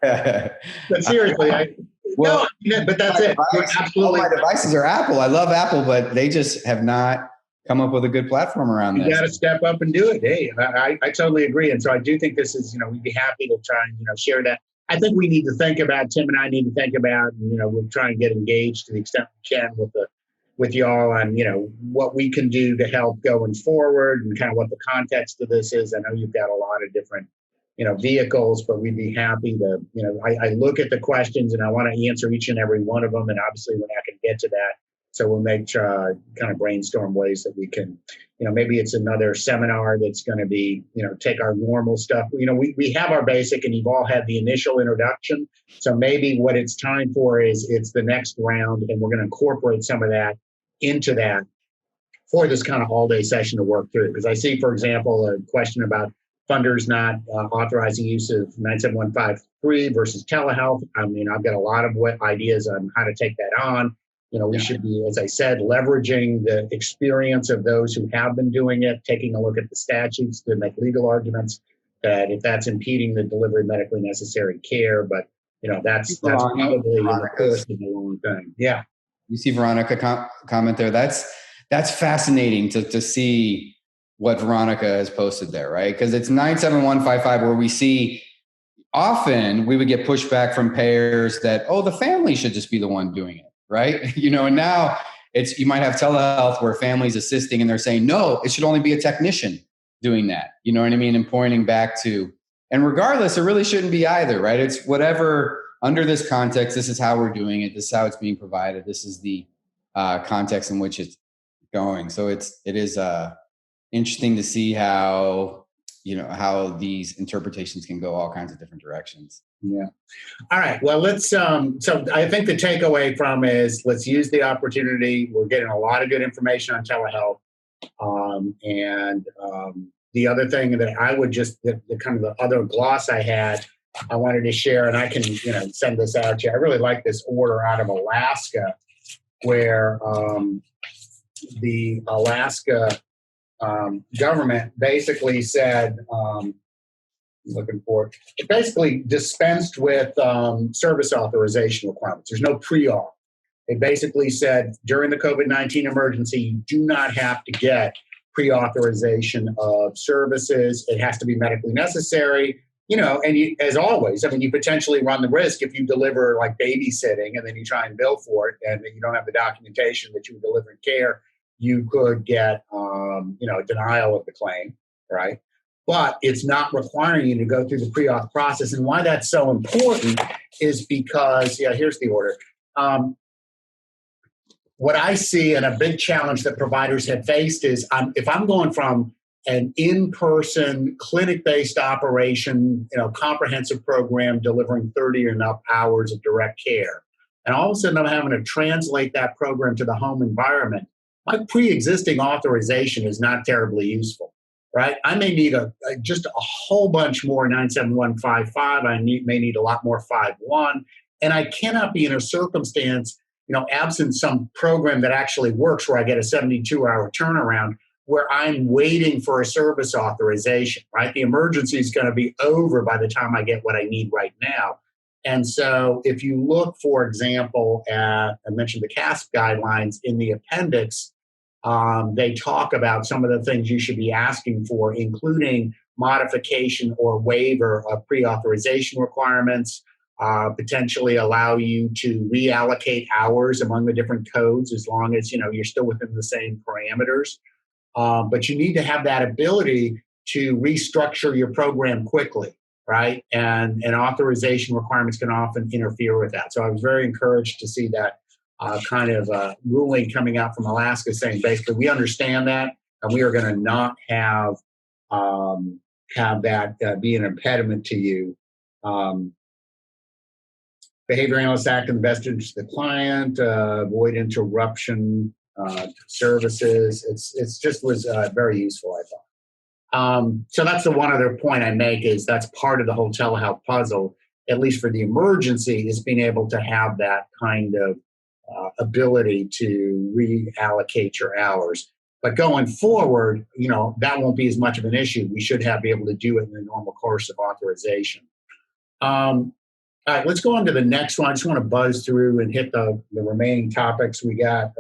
[SPEAKER 1] But seriously, but that's it.
[SPEAKER 2] Absolutely. All my devices are Apple. I love Apple, but they just have not come up with a good platform around this.
[SPEAKER 1] You got to step up and do it. Hey, I totally agree. And so I do think this is, we'd be happy to try and, share that. I think we need to think about, Tim and I need to think about, we'll try and get engaged to the extent we can with y'all on, what we can do to help going forward and kind of what the context of this is. I know you've got a lot of different, vehicles, but we'd be happy to, I look at the questions and I want to answer each and every one of them. And obviously we're not going to get to that. So we'll make kind of brainstorm ways that we can, maybe it's another seminar that's going to be, take our normal stuff. We have our basic, and you've all had the initial introduction. So maybe what it's time for is it's the next round, and we're going to incorporate some of that into that for this kind of all-day session to work through. Because I see, for example, a question about funders not authorizing use of 97153 versus telehealth. I've got a lot of ideas on how to take that on. We should be, as I said, leveraging the experience of those who have been doing it, taking a look at the statutes to make legal arguments that if that's impeding the delivery of medically necessary care, but that's probably the first of the long thing. Yeah.
[SPEAKER 2] You see Veronica comment there. That's fascinating to see what Veronica has posted there, right? Because it's 97155 where we see often we would get pushback from payers that, the family should just be the one doing it. Right. And now you might have telehealth where families assisting and they're saying, no, it should only be a technician doing that. You know what I mean? And pointing back to, and regardless, it really shouldn't be either. Right. It's whatever under this context, this is how we're doing it. This is how it's being provided. This is the context in which it's going. So it is interesting to see how these interpretations can go all kinds of different directions.
[SPEAKER 1] Yeah. All right. Well, let's, so I think the takeaway from is let's use the opportunity. We're getting a lot of good information on telehealth. And the other thing that I would the kind of the other gloss I had, I wanted to share, and I can, send this out to you. I really like this order out of Alaska where the Alaska government basically said, looking for. It basically dispensed with service authorization requirements. There's no pre-auth. It basically said during the COVID-19 emergency, you do not have to get pre-authorization of services. It has to be medically necessary. And you, as always, I mean, you potentially run the risk if you deliver like babysitting and then you try and bill for it and you don't have the documentation that you were delivering care, you could get, a denial of the claim, right? But it's not requiring you to go through the pre-auth process. And why that's so important is because, here's the order. What I see, and a big challenge that providers have faced is if I'm going from an in-person clinic-based operation, comprehensive program delivering 30 or enough hours of direct care, and all of a sudden I'm having to translate that program to the home environment, my pre-existing authorization is not terribly useful, right? I may need just a whole bunch more 97155. I may need a lot more 51, and I cannot be in a circumstance, absent some program that actually works where I get a 72-hour turnaround, where I'm waiting for a service authorization, right? The emergency is going to be over by the time I get what I need right now. And so if you look, for example, I mentioned the CASP guidelines in the appendix, they talk about some of the things you should be asking for, including modification or waiver of pre-authorization requirements, potentially allow you to reallocate hours among the different codes as long as you're still within the same parameters. But you need to have that ability to restructure your program quickly, right? And authorization requirements can often interfere with that. So I was very encouraged to see that kind of ruling coming out from Alaska saying basically we understand that and we are going to not have that be an impediment to you. Behavior analysts act in the best interest of the client, avoid interruption services. It's just was very useful, I thought. So that's the one other point I make is that's part of the whole telehealth puzzle, at least for the emergency, is being able to have that kind of ability to reallocate your hours. But going forward, that won't be as much of an issue. We should be able to do it in the normal course of authorization. All right, let's go on to the next one. I just want to buzz through and hit the remaining topics. We got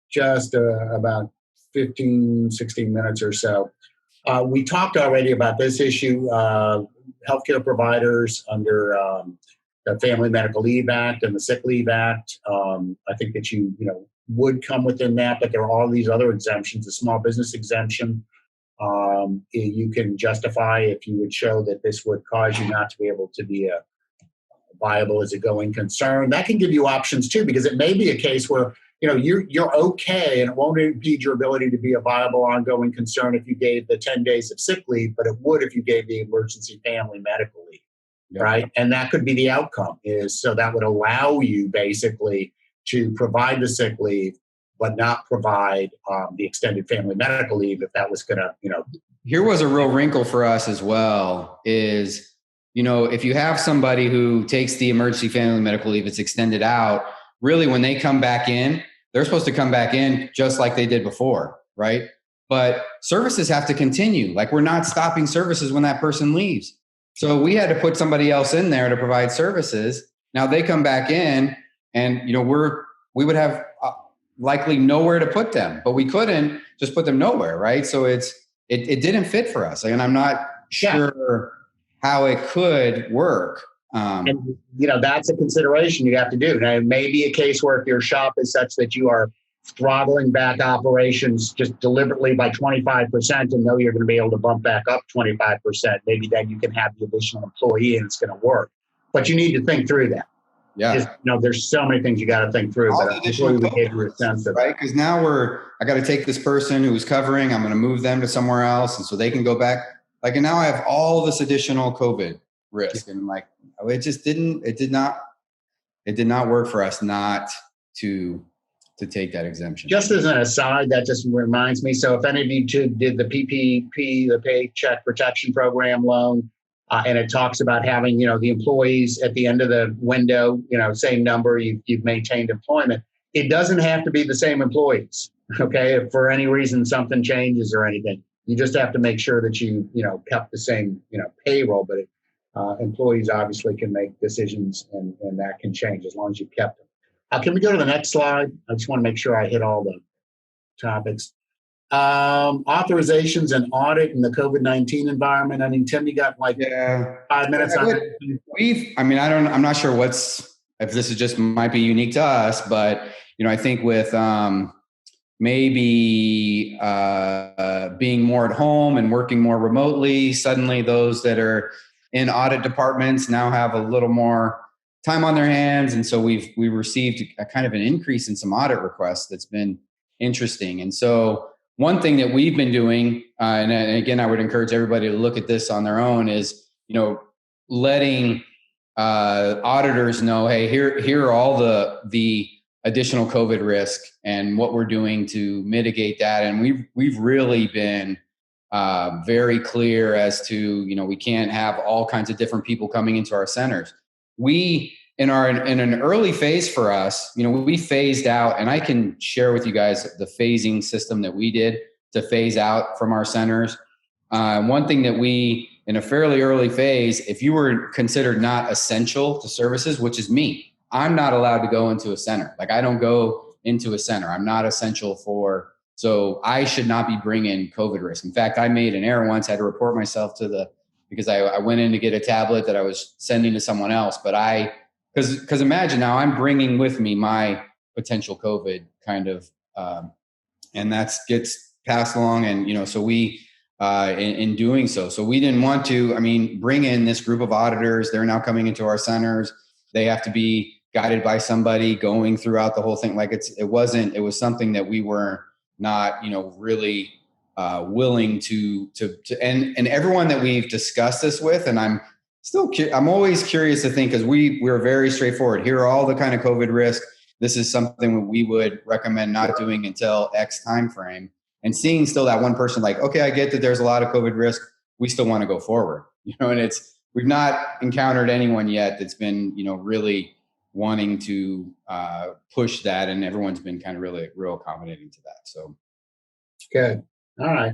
[SPEAKER 1] just about 15, 16 minutes or so. We talked already about this issue, healthcare providers under the Family Medical Leave Act and the Sick Leave Act. I think that you would come within that, but there are all these other exemptions, the small business exemption. You can justify if you would show that this would cause you not to be able to be viable as a going concern. That can give you options too, because it may be a case where you're okay and it won't impede your ability to be a viable ongoing concern if you gave the 10 days of sick leave, but it would if you gave the emergency family medical leave, right? And that could be the outcome so that would allow you basically to provide the sick leave, but not provide the extended family medical leave if that was going to,
[SPEAKER 2] Here was a real wrinkle for us as well is, if you have somebody who takes the emergency family medical leave, it's extended out, really when they come back in, they're supposed to come back in just like they did before, right? But services have to continue. Like we're not stopping services when that person leaves. So we had to put somebody else in there to provide services. Now they come back in and, we would have likely nowhere to put them, but we couldn't just put them nowhere, right? So it didn't fit for us. And I'm not sure how it could work.
[SPEAKER 1] And, that's a consideration you have to do. Now, it may be a case where if your shop is such that you are throttling back operations just deliberately by 25% and know you're going to be able to bump back up 25%, maybe then you can have the additional employee and it's going to work. But you need to think through that.
[SPEAKER 2] Yeah.
[SPEAKER 1] There's so many things you got to think through.
[SPEAKER 2] All
[SPEAKER 1] but hopefully we gave you a sense of
[SPEAKER 2] right? Because now I got to take this person who's covering, I'm going to move them to somewhere else. And so they can go back. And now I have all this additional COVID risk. And it did not work for us not to take that exemption.
[SPEAKER 1] Just as an aside, that just reminds me. So if any of you did the PPP, the Paycheck Protection Program loan, and it talks about having, the employees at the end of the window, same number, you've maintained employment. It doesn't have to be the same employees. Okay. If for any reason something changes or anything, You just have to make sure that you kept the same, payroll, but employees obviously can make decisions and that can change as long as you kept them. Can we go to the next slide? I just want to make sure I hit all the topics. Authorizations and audit in the COVID-19 environment. I mean, Tim, you got 5 minutes on it?
[SPEAKER 2] I'm not sure if this is just might be unique to us, but, I think with maybe being more at home and working more remotely, suddenly those that are in audit departments now have a little more time on their hands. And so we received a kind of an increase in some audit requests that's been interesting. And so one thing that we've been doing, and again, I would encourage everybody to look at this on their own, is, letting auditors know, hey, here are all the additional COVID risk and what we're doing to mitigate that. And we've really been very clear as to, we can't have all kinds of different people coming into our centers. We, in an early phase for us, we phased out, and I can share with you guys the phasing system that we did to phase out from our centers. One thing that we, in a fairly early phase, if you were considered not essential to services, which is me, I'm not allowed to go into a center. Like, I don't go into a center. I'm not essential so I should not be bringing COVID risk. In fact, I made an error once. I had to report myself because I went in to get a tablet that I was sending to someone else. But because imagine now I'm bringing with me my potential COVID kind of, and that gets passed along. And, so we, in doing so we didn't want to, bring in this group of auditors. They're now coming into our centers. They have to be guided by somebody going throughout the whole thing. Like it was something that we were not, really willing to and everyone that we've discussed this with, and I'm always curious to think, because we're very straightforward. Here are all the kind of COVID risk. This is something we would recommend not doing until X time frame. And seeing still that one person like, okay, I get that there's a lot of COVID risk. We still want to go forward, and we've not encountered anyone yet that's been, really wanting to push that, and everyone's been kind of really real accommodating to that. So
[SPEAKER 1] good. All right.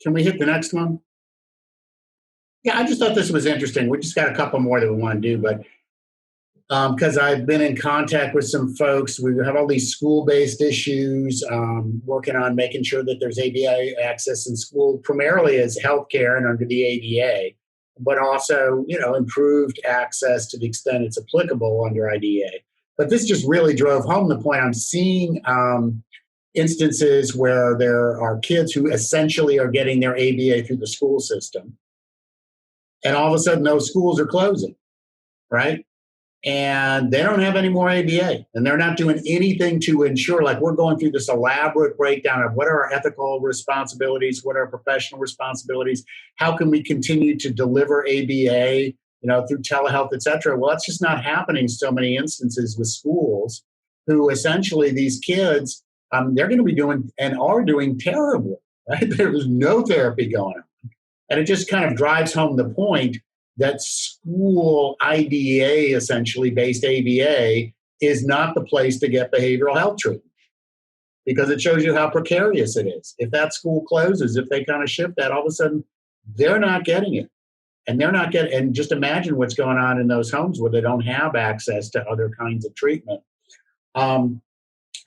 [SPEAKER 1] Can we hit the next one? Yeah, I just thought this was interesting. We just got a couple more that we want to do, but because I've been in contact with some folks, we have all these school-based issues, working on making sure that there's ABA access in school, primarily as healthcare and under the ADA, but also, improved access to the extent it's applicable under IDA. But this just really drove home the point. I'm seeing instances where there are kids who essentially are getting their ABA through the school system, and all of a sudden those schools are closing, right? And they don't have any more ABA, and they're not doing anything to ensure, like, we're going through this elaborate breakdown of what are our ethical responsibilities, what are our professional responsibilities, how can we continue to deliver ABA, through telehealth, et cetera. Well, that's just not happening in so many instances with schools, who essentially these kids, they're going to be doing and are doing terribly, right? There's no therapy going on. And it just kind of drives home the point that school IDEA, essentially based ABA, is not the place to get behavioral health treatment, because it shows you how precarious it is. If that school closes, if they kind of shift that, all of a sudden they're not getting it. And just imagine what's going on in those homes where they don't have access to other kinds of treatment. And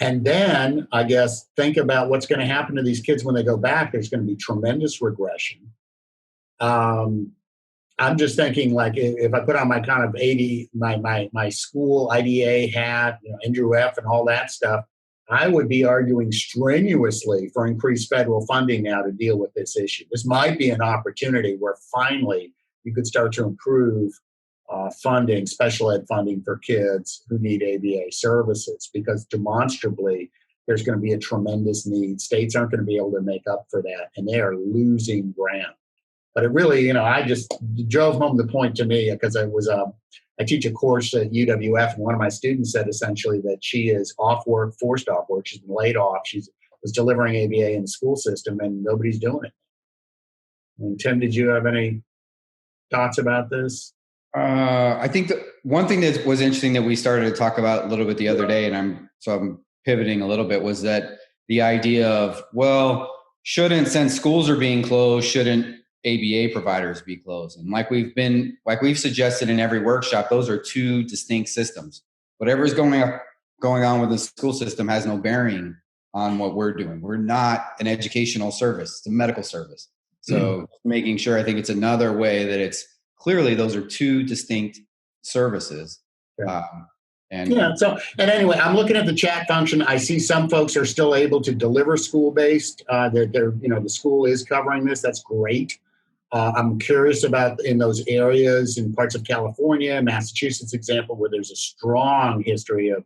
[SPEAKER 1] then I guess think about what's going to happen to these kids when they go back. There's going to be tremendous regression. I'm just thinking, like, if I put on my kind of my school IDA hat, Andrew F. and all that stuff, I would be arguing strenuously for increased federal funding now to deal with this issue. This might be an opportunity where finally you could start to improve funding, special ed funding for kids who need ABA services, because demonstrably there's going to be a tremendous need. States aren't going to be able to make up for that, and they are losing ground. But it really, I just drove home the point to me, because I teach a course at UWF, and one of my students said essentially that she is off work, forced off work. She's been laid off. She was delivering ABA in the school system, and nobody's doing it. And Tim, did you have any thoughts about this?
[SPEAKER 2] I think the one thing that was interesting that we started to talk about a little bit the other day, and I'm pivoting a little bit, was that the idea of, well, since schools are being closed, shouldn't ABA providers be closed? And like we've suggested in every workshop, those are two distinct systems. Whatever is going on with the school system has no bearing on what we're doing. We're not an educational service, it's a medical service. So making sure, I think it's another way that it's clearly those are two distinct services. And
[SPEAKER 1] anyway, I'm looking at the chat function. I see some folks are still able to deliver school-based. The school is covering this. That's great. I'm curious about in those areas in parts of California, Massachusetts example, where there's a strong history of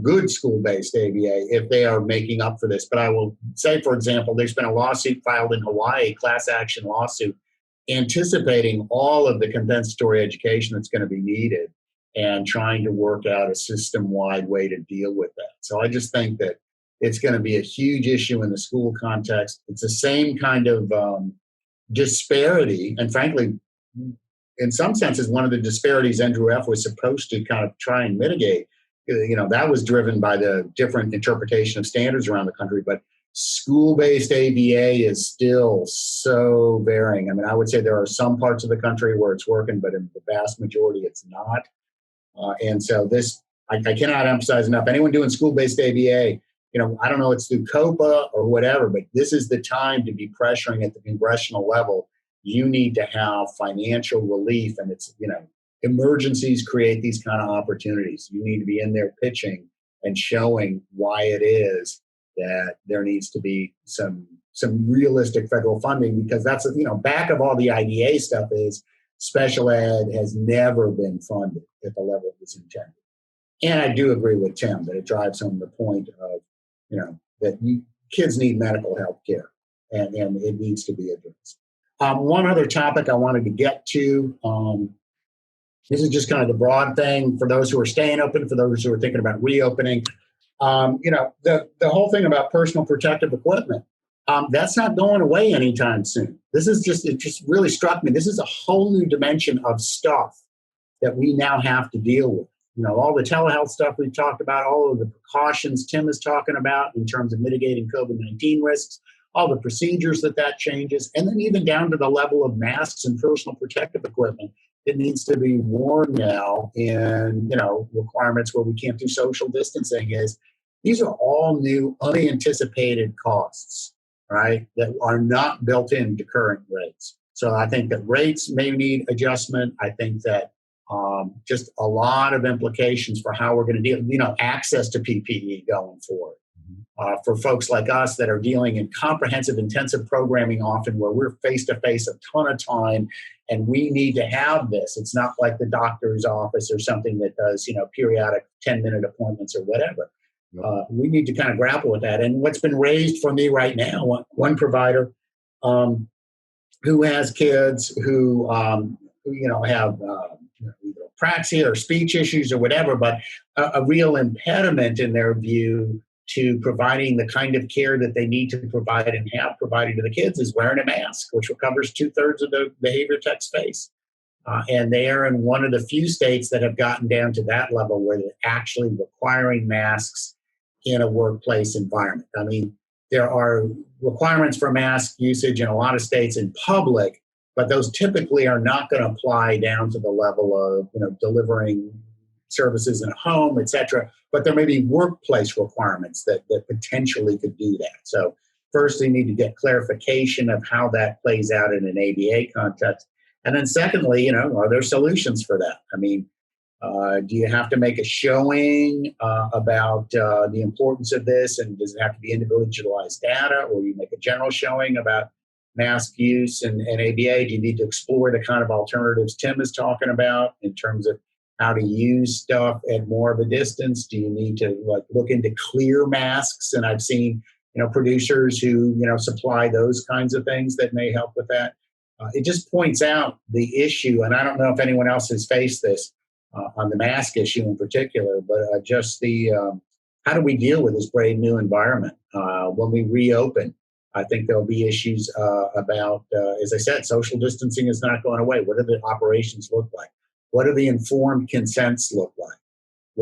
[SPEAKER 1] good school-based ABA, if they are making up for this. But I will say, for example, there's been a lawsuit filed in Hawaii, class action lawsuit, anticipating all of the compensatory education that's going to be needed and trying to work out a system-wide way to deal with that. So I just think that it's going to be a huge issue in the school context. It's the same kind of disparity, and frankly, in some senses, one of the disparities Andrew F. was supposed to kind of try and mitigate. That was driven by the different interpretation of standards around the country, but school-based ABA is still so varying. I mean, I would say there are some parts of the country where it's working, but in the vast majority, it's not. And so this, I cannot emphasize enough. Anyone doing school-based ABA, I don't know, it's through COPA or whatever, but this is the time to be pressuring at the congressional level. You need to have financial relief, and it's, emergencies create these kind of opportunities. You need to be in there pitching and showing why it is that there needs to be some realistic federal funding, because that's, back of all the IDA stuff is special ed has never been funded at the level it was intended. And I do agree with Tim that it drives home the point of, that kids need medical health care, and it needs to be addressed. One other topic I wanted to get to, this is just kind of the broad thing for those who are staying open, for those who are thinking about reopening. The whole thing about personal protective equipment, that's not going away anytime soon. It just really struck me. This is a whole new dimension of stuff that we now have to deal with. All the telehealth stuff we've talked about, all of the precautions Tim is talking about in terms of mitigating COVID-19 risks, all the procedures that changes, and then even down to the level of masks and personal protective equipment that needs to be worn now in, requirements where we can't do social distancing. These are all new unanticipated costs, right, that are not built into current rates. So I think that rates may need adjustment. I think that just a lot of implications for how we're going to deal, access to PPE going forward. For folks like us that are dealing in comprehensive, intensive programming often where we're face-to-face a ton of time and we need to have this. It's not like the doctor's office or something that does, periodic 10-minute appointments or whatever. We need to kind of grapple with that. And what's been raised for me right now, one provider who has kids who, have either apraxia or speech issues or whatever, but a real impediment in their view to providing the kind of care that they need to provide and have provided to the kids is wearing a mask, which covers 2/3 of the behavior tech space. And they are in one of the few states that have gotten down to that level where they're actually requiring masks in a workplace environment. I mean, there are requirements for mask usage in a lot of states in public, but those typically are not going to apply down to the level of, delivering services in a home, et cetera. But there may be workplace requirements that potentially could do that. So first, they need to get clarification of how that plays out in an ABA context. And then secondly, are there solutions for that? I mean, do you have to make a showing about the importance of this? And does it have to be individualized data, or you make a general showing about mask use and ABA? Do you need to explore the kind of alternatives Tim is talking about in terms of how to use stuff at more of a distance? Do you need to look into clear masks? And I've seen, producers who, supply those kinds of things that may help with that. It just points out the issue, and I don't know if anyone else has faced this on the mask issue in particular, but just the how do we deal with this brave new environment when we reopen? I think there'll be issues about, as I said, social distancing is not going away. What do the operations look like? What do the informed consents look like?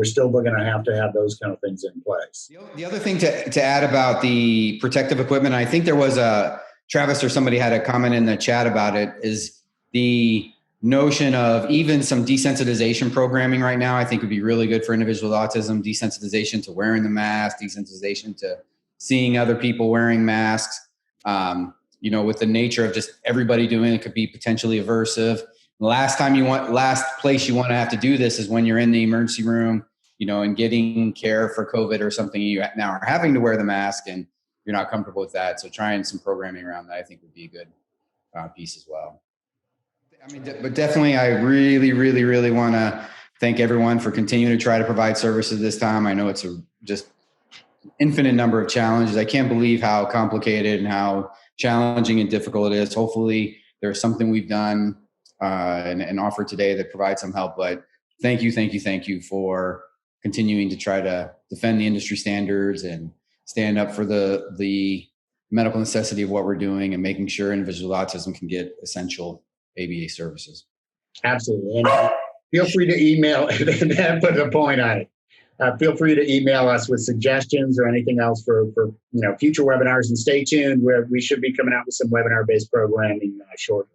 [SPEAKER 1] we're still going to have those kind of things in place.
[SPEAKER 2] The other thing to add about the protective equipment, I think there was Travis or somebody had a comment in the chat about it, is the notion of even some desensitization programming right now, I think would be really good for individuals with autism. Desensitization to wearing the mask, desensitization to seeing other people wearing masks. With the nature of just everybody doing it could be potentially aversive. Last place you want to have to do this is when you're in the emergency room, and getting care for COVID or something. You now are having to wear the mask and you're not comfortable with that. So trying some programming around that, I think, would be a good piece as well. I mean, but definitely, I really, really, really want to thank everyone for continuing to try to provide services this time. I know it's just infinite number of challenges. I can't believe how complicated and how challenging and difficult it is. Hopefully there's something we've done and offered today that provides some help, but thank you for continuing to try to defend the industry standards and stand up for the medical necessity of what we're doing and making sure individuals with autism can get essential ABA services.
[SPEAKER 1] Absolutely. And feel free to email and put a point on it. Feel free to email us with suggestions or anything else for future webinars, and stay tuned. We should be coming out with some webinar-based programming shortly.